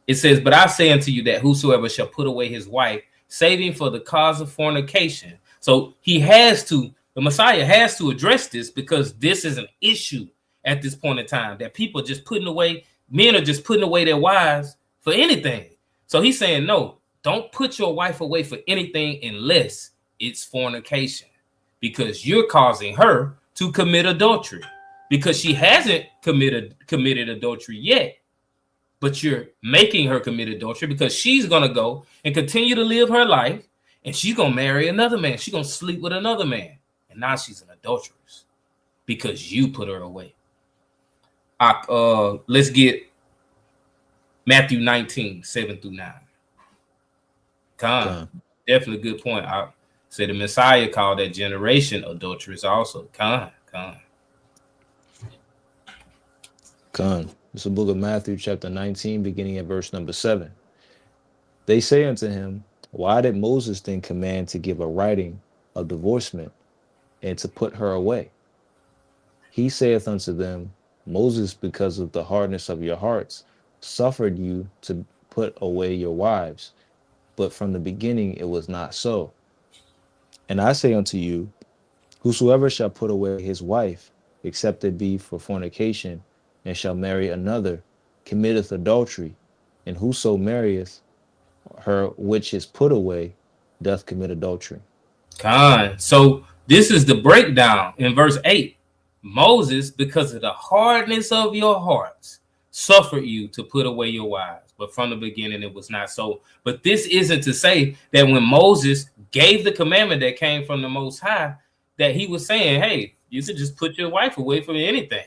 It says, but I say unto you that whosoever shall put away his wife, saving for the cause of fornication. So the Messiah has to address this, because this is an issue at this point in time, that people are just putting away, men are just putting away their wives for anything. So he's saying, no, don't put your wife away for anything unless it's fornication, because you're causing her to commit adultery, because she hasn't committed adultery yet, but you're making her commit adultery, because she's going to go and continue to live her life, and she's going to marry another man. She's going to sleep with another man, and now she's an adulteress because you put her away. Let's get Matthew 19, 7 through 9. Definitely a good point. I say the Messiah called that generation adulterous also. Con. It's the book of Matthew, chapter 19, beginning at verse number 7. They say unto him, why did Moses then command to give a writing of divorcement and to put her away? He saith unto them, Moses, because of the hardness of your hearts, suffered you to put away your wives, but from the beginning it was not so. And I say unto you, whosoever shall put away his wife, except it be for fornication, and shall marry another, committeth adultery, and whoso marrieth her which is put away doth commit adultery. So this is the breakdown in verse 8. Moses, because of the hardness of your hearts, suffered you to put away your wives, but from the beginning it was not so. But this isn't to say that when Moses gave the commandment that came from the Most High, that he was saying, hey, you could just put your wife away from anything.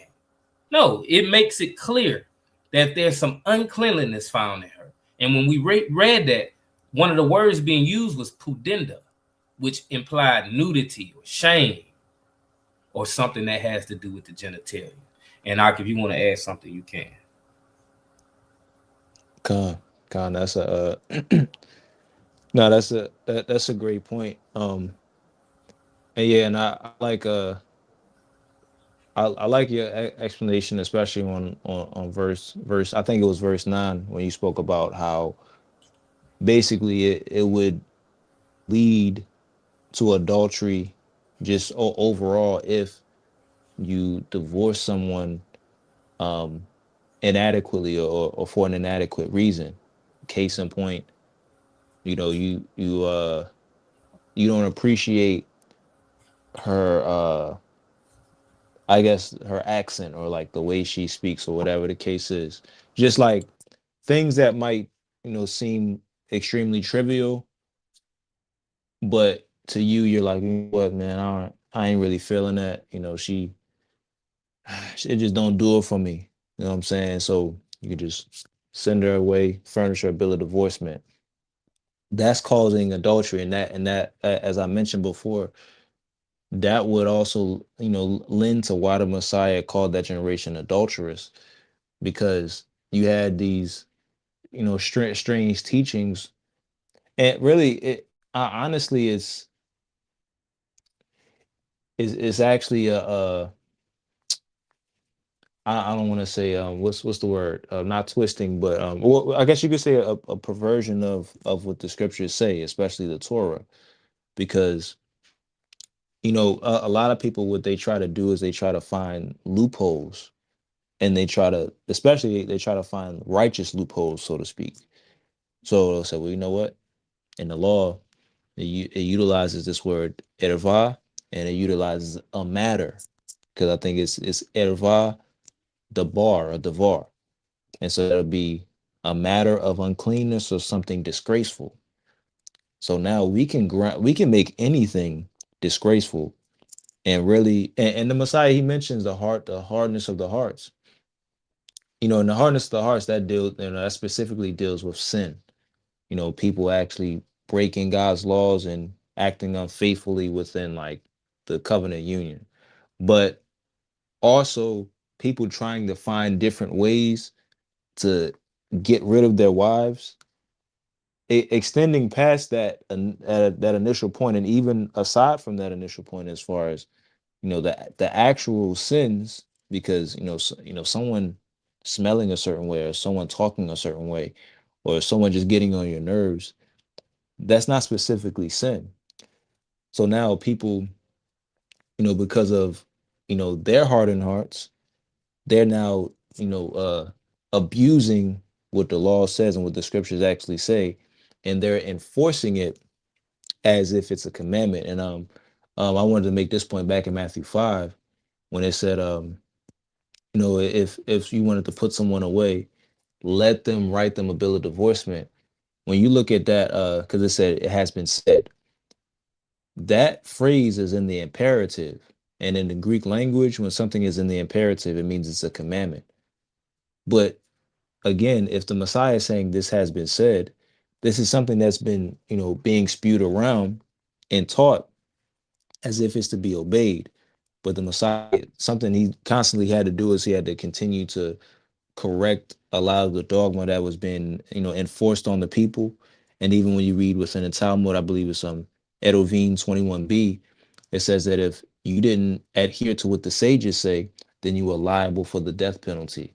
No, it makes it clear that there's some uncleanliness found in her. And when we read that, one of the words being used was pudenda, which implied nudity or shame or something that has to do with the genitalia. And if you want to add something, you can. Con, that's a no, that's a great point. And yeah, and I like I like your explanation, especially on verse. I think it was verse 9 when you spoke about how basically it would lead to adultery just overall if you divorce someone inadequately or for an inadequate reason. Case in point, you don't appreciate her I guess her accent or like the way she speaks or whatever the case is. Just like things that might, seem extremely trivial, but to you, you're like, what, man, I ain't really feeling that. It just don't do it for me. You know what I'm saying? So you could just send her away, furnish her a bill of divorcement. That's causing adultery, and that, as I mentioned before, that would also, lend to why the Messiah called that generation adulterous, because you had these, strange teachings, and really, honestly, it's actually I don't want to say what's the word, not twisting, but well, I guess you could say a perversion of what the scriptures say, especially the Torah, because a lot of people, what they try to do is they try to find loopholes, and especially they try to find righteous loopholes, so to speak. So they'll say, well, you know what, in the law it utilizes this word erva, and it utilizes a matter, because I think it's erva dabar or davar. And so it'll be a matter of uncleanness or something disgraceful. So now we can make anything disgraceful, and really, and the Messiah, he mentions the hardness of the hearts. in the hardness of the hearts, that specifically deals with sin. People actually breaking God's laws and acting unfaithfully within like the covenant union. But also people trying to find different ways to get rid of their wives, extending past that initial point, and even aside from that initial point, as far as the actual sins, because someone smelling a certain way, or someone talking a certain way, or someone just getting on your nerves, that's not specifically sin. So now people, because of their hardened hearts, they're now abusing what the law says and what the scriptures actually say, and they're enforcing it as if it's a commandment. And I wanted to make this point back in Matthew 5, when it said, if you wanted to put someone away, let them write them a bill of divorcement. When you look at that, because it said it has been said, that phrase is in the imperative. And in the Greek language, when something is in the imperative, it means it's a commandment. But again, if the Messiah is saying this has been said, this is something that's been, being spewed around and taught as if it's to be obeyed. But the Messiah, something he constantly had to do is he had to continue to correct a lot of the dogma that was being, enforced on the people. And even when you read within the Talmud, I believe it's Edovine 21b, it says that if you didn't adhere to what the sages say, then you were liable for the death penalty.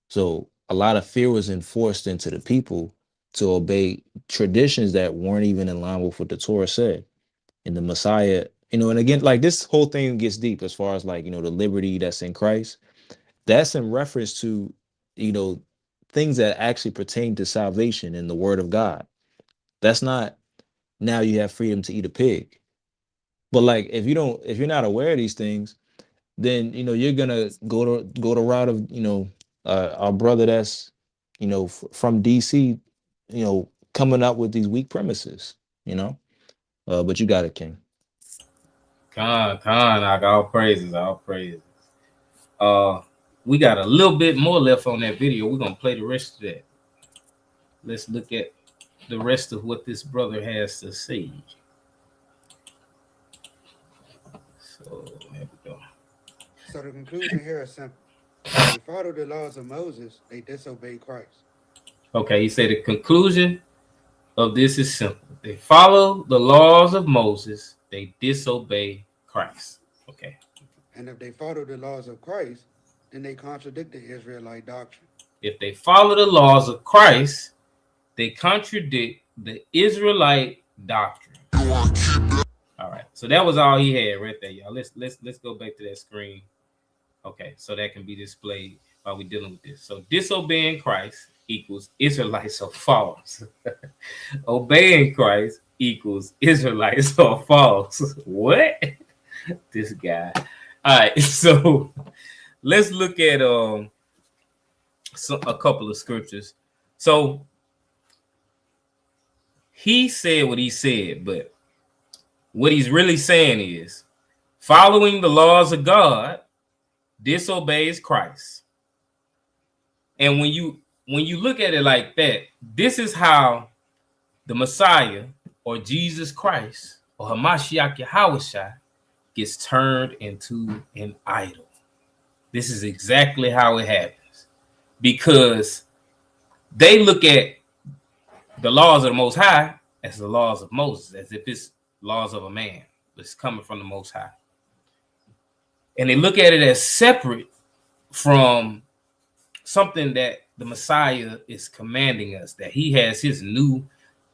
So a lot of fear was enforced into the people to obey traditions that weren't even in line with what the Torah said. And the Messiah, and again, like this whole thing gets deep as far as like, the liberty that's in Christ. That's in reference to, you know, things that actually pertain to salvation in the word of God. That's not now you have freedom to eat a pig. But like if you're not aware of these things, then you're gonna go the route of our brother that's from DC, coming up with these weak premises, but you got it, King. Like all praises, all praises. We got a little bit more left on that video. We're gonna play the rest of that. Let's look at the rest of what this brother has to say. So there we go. So the conclusion here is simple. If they follow the laws of Moses, they disobey Christ. Okay, he said the conclusion of this is simple. They follow the laws of Moses, they disobey Christ. Okay. And if they follow the laws of Christ, then they contradict the Israelite doctrine. If they follow the laws of Christ, they contradict the Israelite doctrine. All right. So that was all he had right there, y'all. Let's go back to that screen. Okay, so that can be displayed while we're dealing with this. So disobeying Christ equals Israelites or false. Obeying Christ equals Israelites or false. What? This guy. All right, so let's look at a couple of scriptures. So he said what he said, but what he's really saying is following the laws of God disobeys Christ. And when you look at it like that, this is how the Messiah or Jesus Christ or Hamashiach Yahushua gets turned into an idol. This is exactly how it happens, because they look at the laws of the Most High as the laws of Moses, as if it's laws of a man that's coming from the Most High. And they look at it as separate from something that the Messiah is commanding us, that he has his new,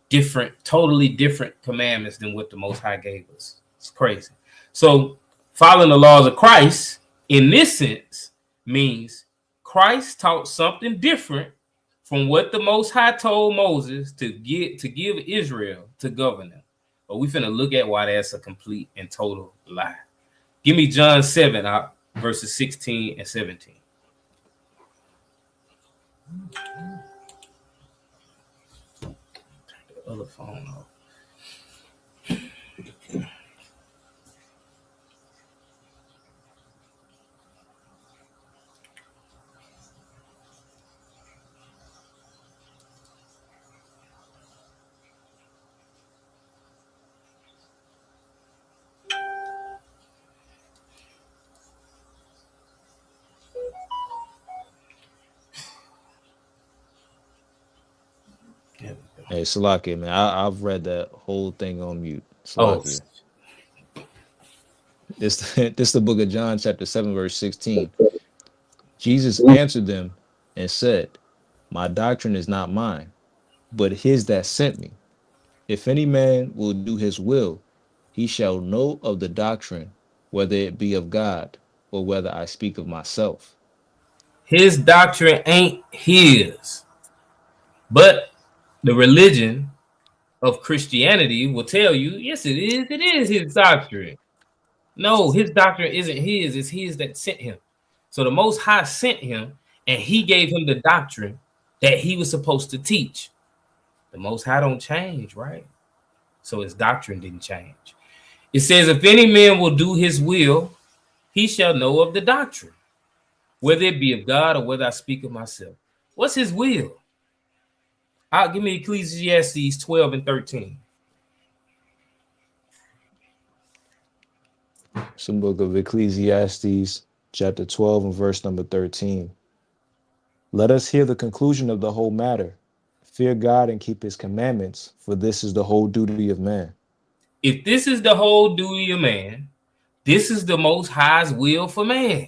different, totally different commandments than what the Most High gave us. It's crazy. So following the laws of Christ in this sense means Christ taught something different from what the Most High told Moses to give Israel to govern them. But we finna look at why that's a complete and total lie. Give me John 7, verses 16 and 17. Turn the other phone off. Hey, Salakia, man, I've read that whole thing on mute. Oh, Salakia. This this the book of John, chapter 7, verse 16. Jesus answered them and said, my doctrine is not mine, but his that sent me. If any man will do his will, he shall know of the doctrine, whether it be of God or whether I speak of myself. his doctrine ain't his, but the religion of Christianity will tell you, yes, it is. It is his doctrine. No, his doctrine isn't his. It's his that sent him. So the Most High sent him, and he gave him the doctrine that he was supposed to teach. The Most High don't change, right? So his doctrine didn't change. It says, if any man will do his will, he shall know of the doctrine, whether it be of God or whether I speak of myself. What's his will? Give me Ecclesiastes 12 and 13. Some book of Ecclesiastes, chapter 12, and verse number 13. Let us hear the conclusion of the whole matter. Fear God and keep his commandments, for this is the whole duty of man. If this is the whole duty of man, this is the Most High's will for man.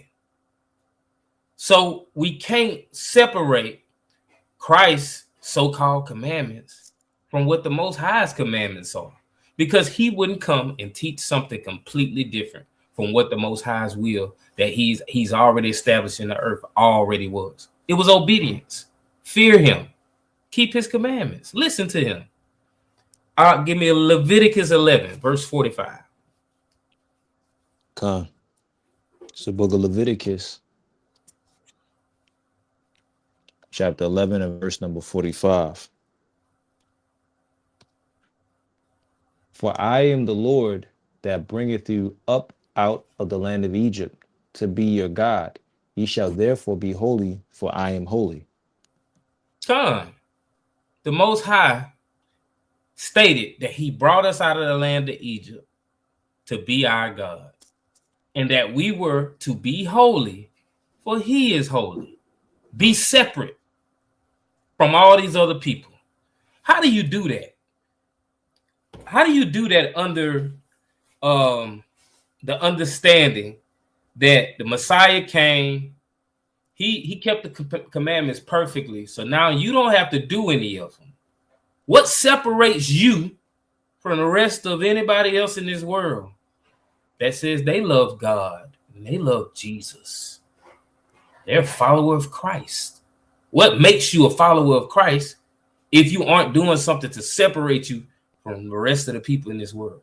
So we can't separate Christ's so-called commandments from what the Most High's commandments are, because he wouldn't come and teach something completely different from what the Most High's will that he's already established in the earth already was. It was obedience. Fear him. Keep his commandments. Listen to him. Give me Leviticus 11, verse 45. Come. It's the book of Leviticus, chapter 11 and verse number 45. For I am the Lord that bringeth you up out of the land of Egypt to be your God. Ye shall therefore be holy, for I am holy. Come. The Most High stated that he brought us out of the land of Egypt to be our God, and that we were to be holy, for he is holy. Be separate from all these other people. How do you do that? How do you do that under the understanding that the Messiah came, he kept the commandments perfectly, so now you don't have to do any of them? What separates you from the rest of anybody else in this world that says they love God and they love Jesus? They're a follower of Christ. What makes you a follower of Christ if you aren't doing something to separate you from the rest of the people in this world?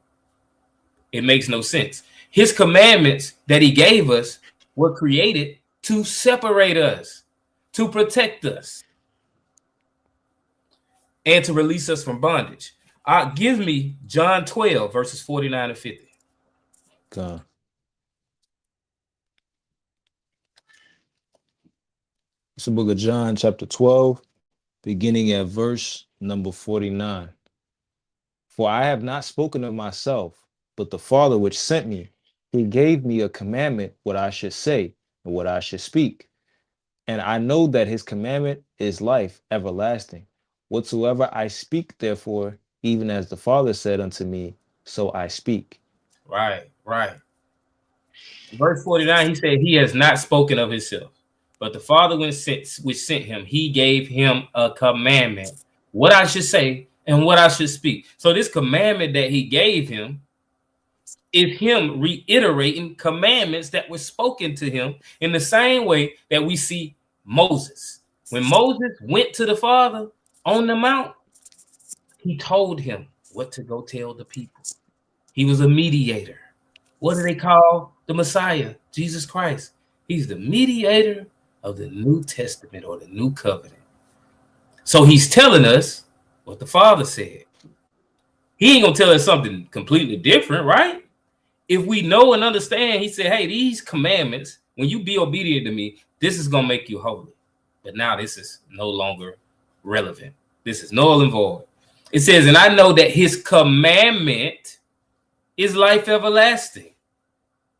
It makes no sense. His commandments that he gave us were created to separate us, to protect us, and to release us from bondage. Give me John 12, verses 49 and 50. Come. It's the book of John, chapter 12, beginning at verse number 49. For I have not spoken of myself, but the Father which sent me, he gave me a commandment what I should say and what I should speak. And I know that his commandment is life everlasting. Whatsoever I speak, therefore, even as the Father said unto me, so I speak. Right. Verse 49, he said, he has not spoken of himself, but the Father which sent him, he gave him a commandment, what I should say and what I should speak. So this commandment that he gave him is him reiterating commandments that were spoken to him in the same way that we see Moses. When Moses went to the Father on the mount, he told him what to go tell the people. He was a mediator. What do they call the Messiah? Jesus Christ. He's the mediator of the New Testament or the New Covenant. So he's telling us what the Father said. He ain't gonna tell us something completely different, right? If we know and understand, he said, hey, these commandments, when you be obedient to me, this is gonna make you holy. But now this is no longer relevant. This is null and void. It says, and I know that his commandment is life everlasting.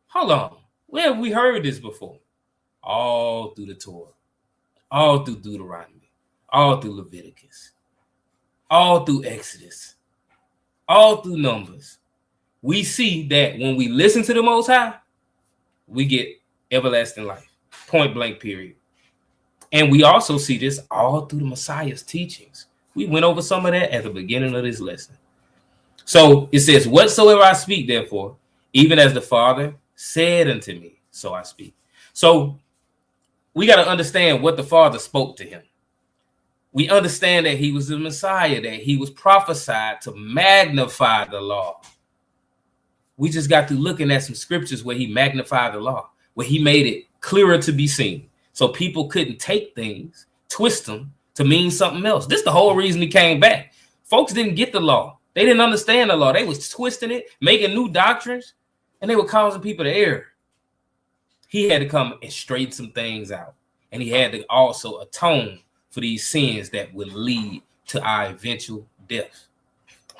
Hold on. Where have we heard this before? All through the Torah, all through Deuteronomy, all through Leviticus. all through Exodus, all through Numbers, we see that when we listen to the Most High, we get everlasting life, point blank, period. And we also see this all through the Messiah's teachings. We went over some of that at the beginning of this lesson. So it says, whatsoever I speak, therefore, even as the Father said unto me, so I speak. So we got to understand what the Father spoke to him. We understand that he was the Messiah, that he was prophesied to magnify the law. We just got through looking at some scriptures where he magnified the law, where he made it clearer to be seen. So people couldn't take things, twist them to mean something else. This is the whole reason he came back. Folks didn't get the law. They didn't understand the law. They was twisting it, making new doctrines, and they were causing people to err. He had to come and straighten some things out. And he had to also atone for these sins that would lead to our eventual death,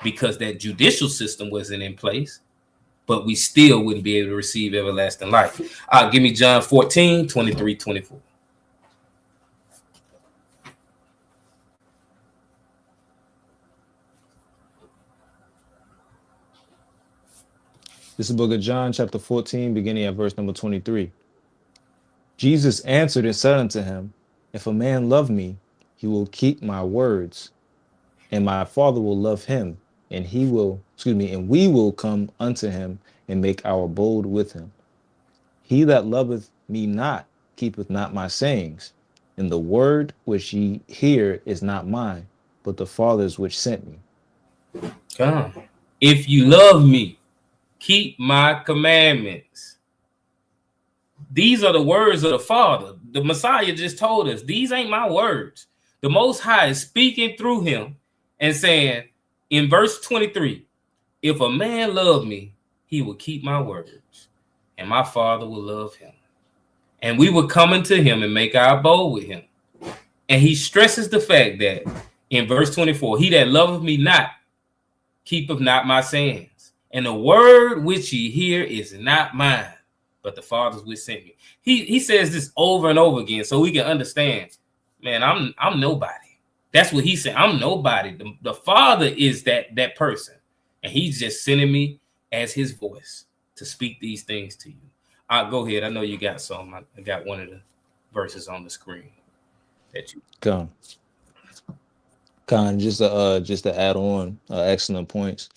because that judicial system wasn't in place, but we still wouldn't be able to receive everlasting life. Give me John 14, 23, 24. This is the book of John, chapter 14, beginning at verse number 23. Jesus answered and said unto him, if a man love me, he will keep my words, and my Father will love him, and we will come unto him and make our abode with him. He that loveth me not keepeth not my sayings, and the word which ye hear is not mine, but the Father's which sent me. Come. If you love me, keep my commandments. These are the words of the Father. The Messiah just told us, these ain't my words. The Most High is speaking through him and saying in verse 23, if a man love me, he will keep my words, and my Father will love him. And we will come into him and make our abode with him. And he stresses the fact that in verse 24, he that loveth me not, keepeth not my sayings. And the word which ye hear is not mine, but the Father's which sent me. He says this over and over again so we can understand, man, I'm nobody. That's what he said. I'm nobody. The Father is that person. And he's just sending me as his voice to speak these things to you. Go ahead. I know you got some. I got one of the verses on the screen that you Con, just to add on excellent points.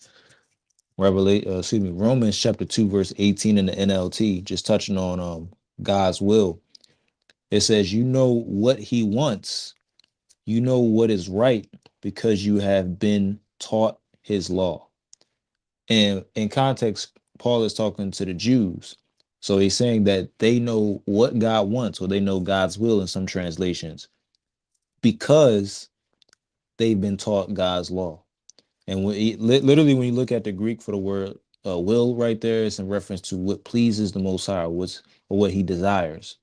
Romans chapter 2, verse 18 in the NLT, just touching on God's will. It says, you know what he wants, you know what is right, because you have been taught his law. And in context, Paul is talking to the Jews. So he's saying that they know what God wants, or they know God's will in some translations, because they've been taught God's law. And literally, when you look at the Greek for the word will right there, it's in reference to what pleases the Most High, or what he desires.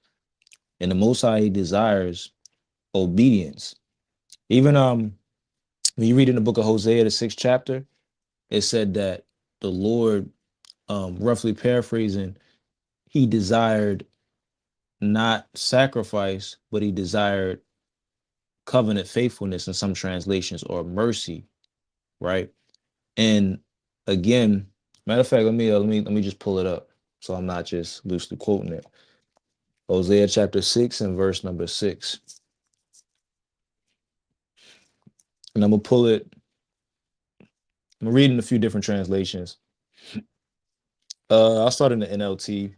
And the Most High, he desires obedience. Even when you read in the book of Hosea, the 6th chapter, it said that the Lord, roughly paraphrasing, he desired not sacrifice, but he desired covenant faithfulness in some translations, or mercy, right? And again, matter of fact, let me just pull it up so I'm not just loosely quoting it. Hosea chapter 6 and verse number 6. And I'm gonna pull it. I'm reading a few different translations. I'll start in the NLT.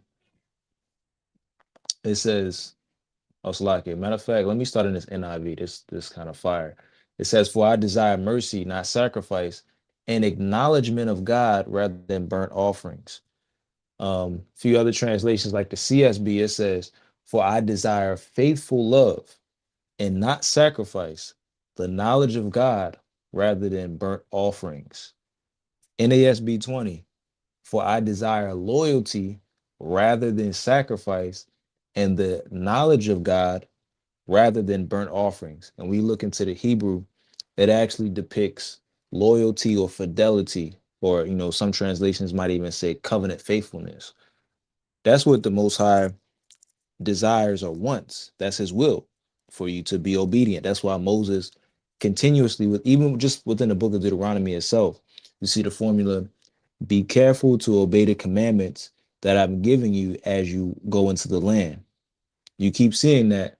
It says, Salaki. Matter of fact, let me start in this NIV. This kind of fire. It says, for I desire mercy, not sacrifice, and acknowledgement of God rather than burnt offerings. A few other translations like the CSB, it says, for I desire faithful love and not sacrifice, the knowledge of God rather than burnt offerings. NASB 20, for I desire loyalty rather than sacrifice, and the knowledge of God rather than burnt offerings. And we look into the Hebrew, it actually depicts loyalty or fidelity, or some translations might even say covenant faithfulness. That's what the Most High desires or wants. That's his will, for you to be obedient. That's why Moses continuously, with even just within the book of Deuteronomy itself, you see the formula: be careful to obey the commandments that I'm giving you as you go into the land. You keep seeing that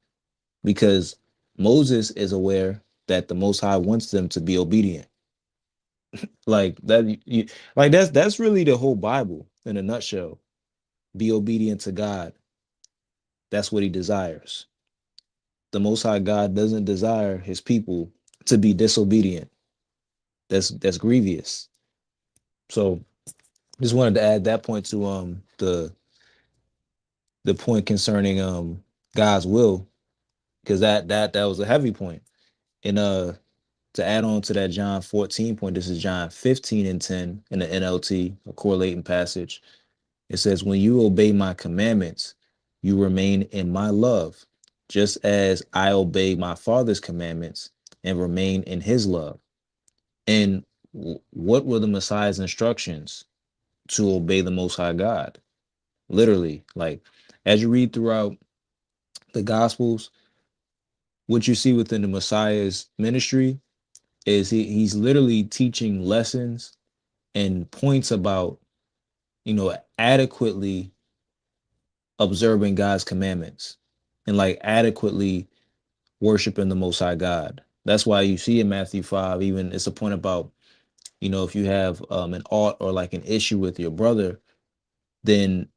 because Moses is aware that the Most High wants them to be obedient. Like that, like that's really the whole Bible in a nutshell. Be obedient to God. That's what He desires. The Most High God doesn't desire His people to be disobedient. That's grievous. So just wanted to add that point to the point concerning God's will, because that was a heavy point. And to add on to that John 14 point, this is John 15:10 in the NLT, a correlating passage. It says, when you obey my commandments, you remain in my love, just as I obey my Father's commandments and remain in his love. And what were the Messiah's instructions? To obey the Most High God. Literally, like as you read throughout the Gospels, what you see within the Messiah's ministry is he's literally teaching lessons and points about, adequately observing God's commandments and like adequately worshiping the Most High God. That's why you see in Matthew 5, even it's a point about, if you have an ought or like an issue with your brother, then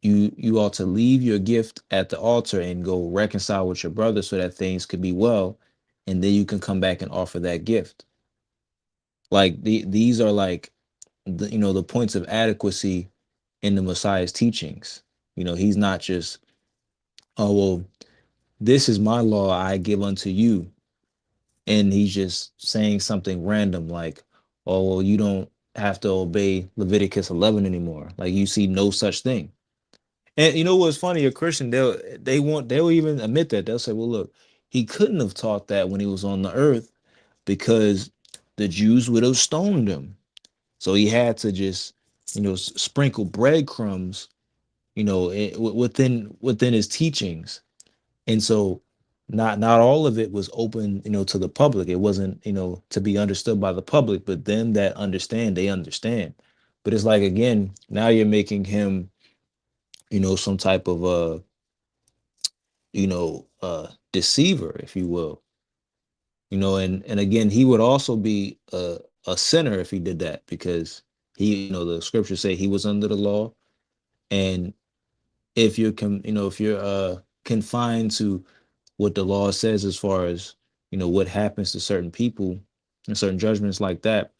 you ought to leave your gift at the altar and go reconcile with your brother so that things could be well, and then you can come back and offer that gift. Like these are like the points of adequacy in the Messiah's teachings. He's not just, oh well, this is my law I give unto you, and he's just saying something random like, oh well, you don't have to obey Leviticus 11 anymore. Like you see no such thing. And you know what's funny? A Christian, they'll even admit that. They'll say, well, look, he couldn't have taught that when he was on the earth because the Jews would have stoned him. So he had to just, sprinkle breadcrumbs, within his teachings. And so not all of it was open, to the public. It wasn't, to be understood by the public, but them that understand, they understand. But it's like, again, now you're making him, some type of deceiver, if you will. And again, he would also be a sinner if he did that, because the scriptures say he was under the law. And if you're confined to what the law says as far as what happens to certain people and certain judgments like that,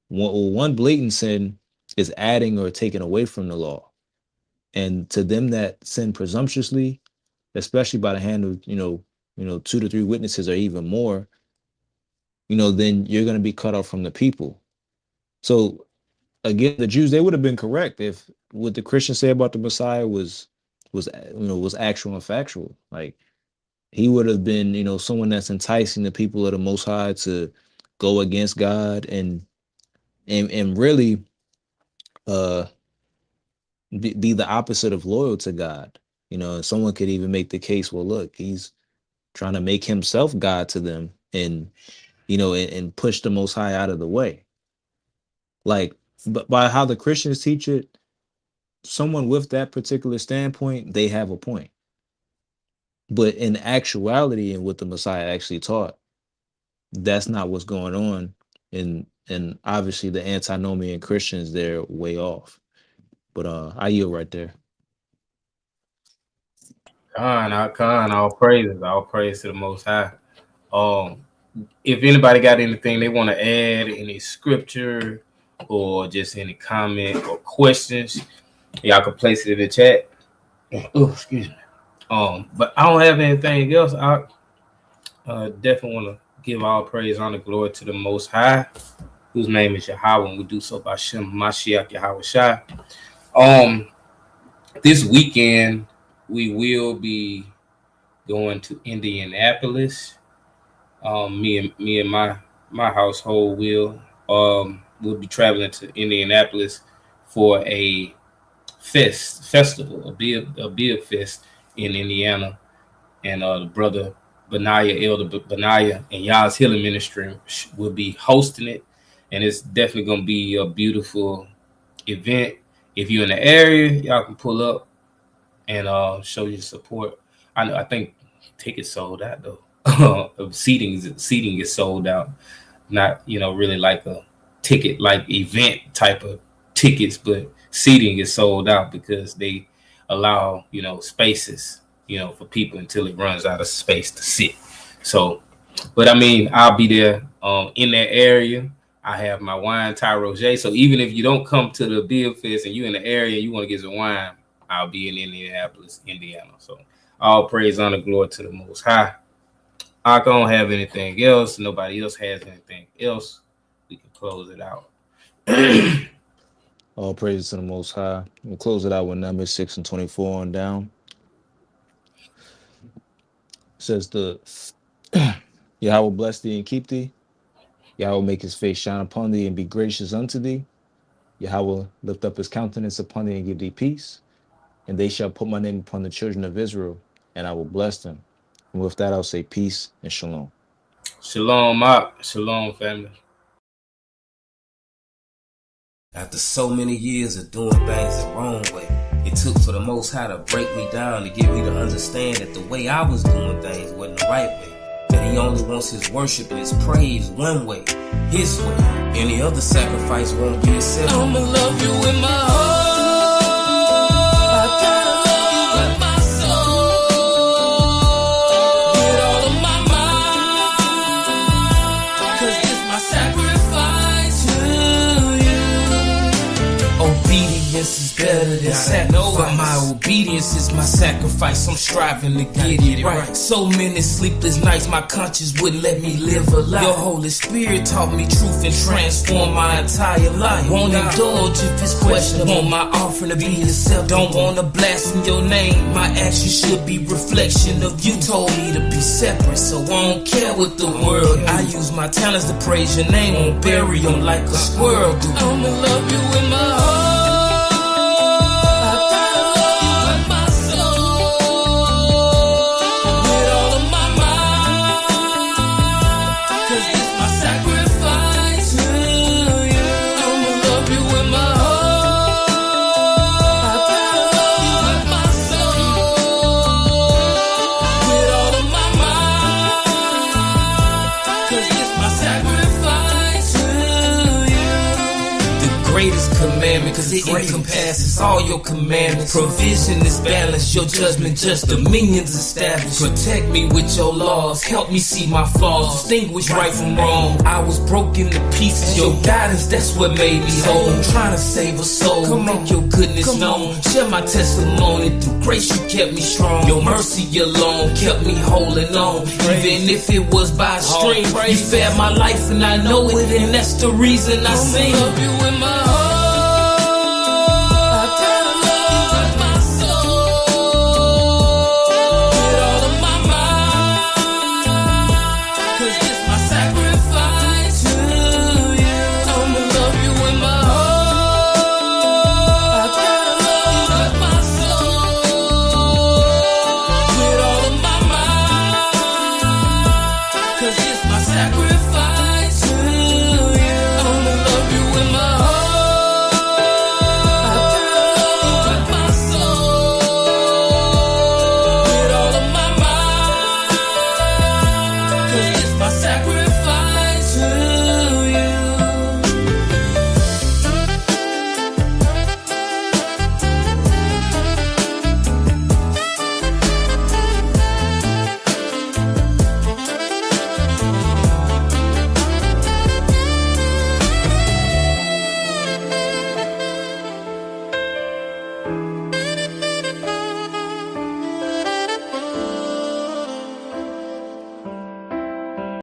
one blatant sin is adding or taking away from the law. And to them that sin presumptuously, especially by the hand of 2 to 3 witnesses or even more, then you're going to be cut off from the people. So again, the Jews, they would have been correct if what the Christians say about the Messiah was actual and factual. Like he would have been, someone that's enticing the people of the Most High to go against God and really uh be the opposite of loyal to God. Someone could even make the case, well, look, he's trying to make himself God to them and and push the Most High out of the way. Like, but by how the Christians teach it, someone with that particular standpoint, they have a point. But in actuality, and what the Messiah actually taught, that's not what's going on. And obviously the antinomian Christians, they're way off. But I yield right there. All praise to the Most High. If anybody got anything they want to add, any scripture or just any comment or questions, y'all can place it in the chat. Oh, excuse me. But I don't have anything else. I definitely want to give all praise, honor, glory to the Most High, whose name is Yahweh, and we do so by Shem Mashiach Yahweh Shai. This weekend we will be going to Indianapolis. Me and my household will be traveling to Indianapolis for a festival, a beer fest in Indiana, and the brother Elder Benaiah, and Yah's Healing Ministry will be hosting it. And it's definitely going to be a beautiful event. If you're in the area, y'all can pull up and show your support. I think tickets sold out though. seating is sold out. Not really like a ticket like event type of tickets, but seating is sold out because they allow spaces for people until it runs out of space to sit. So, but I mean, I'll be there in that area. I have my wine, Thai Rosé. So even if you don't come to the Beer Fest and you're in the area and you want to get some wine, I'll be in Indianapolis, Indiana. So all praise, honor, glory to the Most High. I don't have anything else. Nobody else has anything else. We can close it out. All praise to the Most High. We'll close it out with Numbers 6:24 on down. It says Yahweh will bless thee and keep thee. Yahweh will make his face shine upon thee and be gracious unto thee. Yahweh will lift up his countenance upon thee and give thee peace. And they shall put my name upon the children of Israel, and I will bless them. And with that, I'll say peace and shalom. Shalom, Mark. Shalom, family. After so many years of doing things the wrong way, it took for the Most High to break me down to get me to understand that the way I was doing things wasn't the right way. That he only wants his worship and his praise one way, his way. Any other sacrifice won't be accepted. I'ma love you with my heart. I gotta love you with my soul. With all of my mind. 'Cause it's my sacrifice to you. Obedience is better than sacrifice. My obedience is my sacrifice. I'm striving to get it right. So many sleepless nights, my conscience wouldn't let me live a lie. Your Holy Spirit taught me truth and transformed my entire life. Won't indulge if it's questionable. Want my offering to be accepted. Don't want to blaspheme your name. My actions should be reflection of you. Told me to be separate, so I don't care what the world. I use my talents to praise your name. Won't bury them like a squirrel do. I'ma love you with my heart. Cause it encompasses all your commandments. Provision is balanced, your judgment just, dominions established. Protect me with your laws, help me see my flaws, distinguish right from wrong. I was broken to pieces, your guidance, that's what made me whole. I'm trying to save a soul, make your goodness known. Share my testimony, through grace you kept me strong. Your mercy alone kept me holding on. Even if it was by a string, you fed my life and I know it, and that's the reason I sing. Love you in my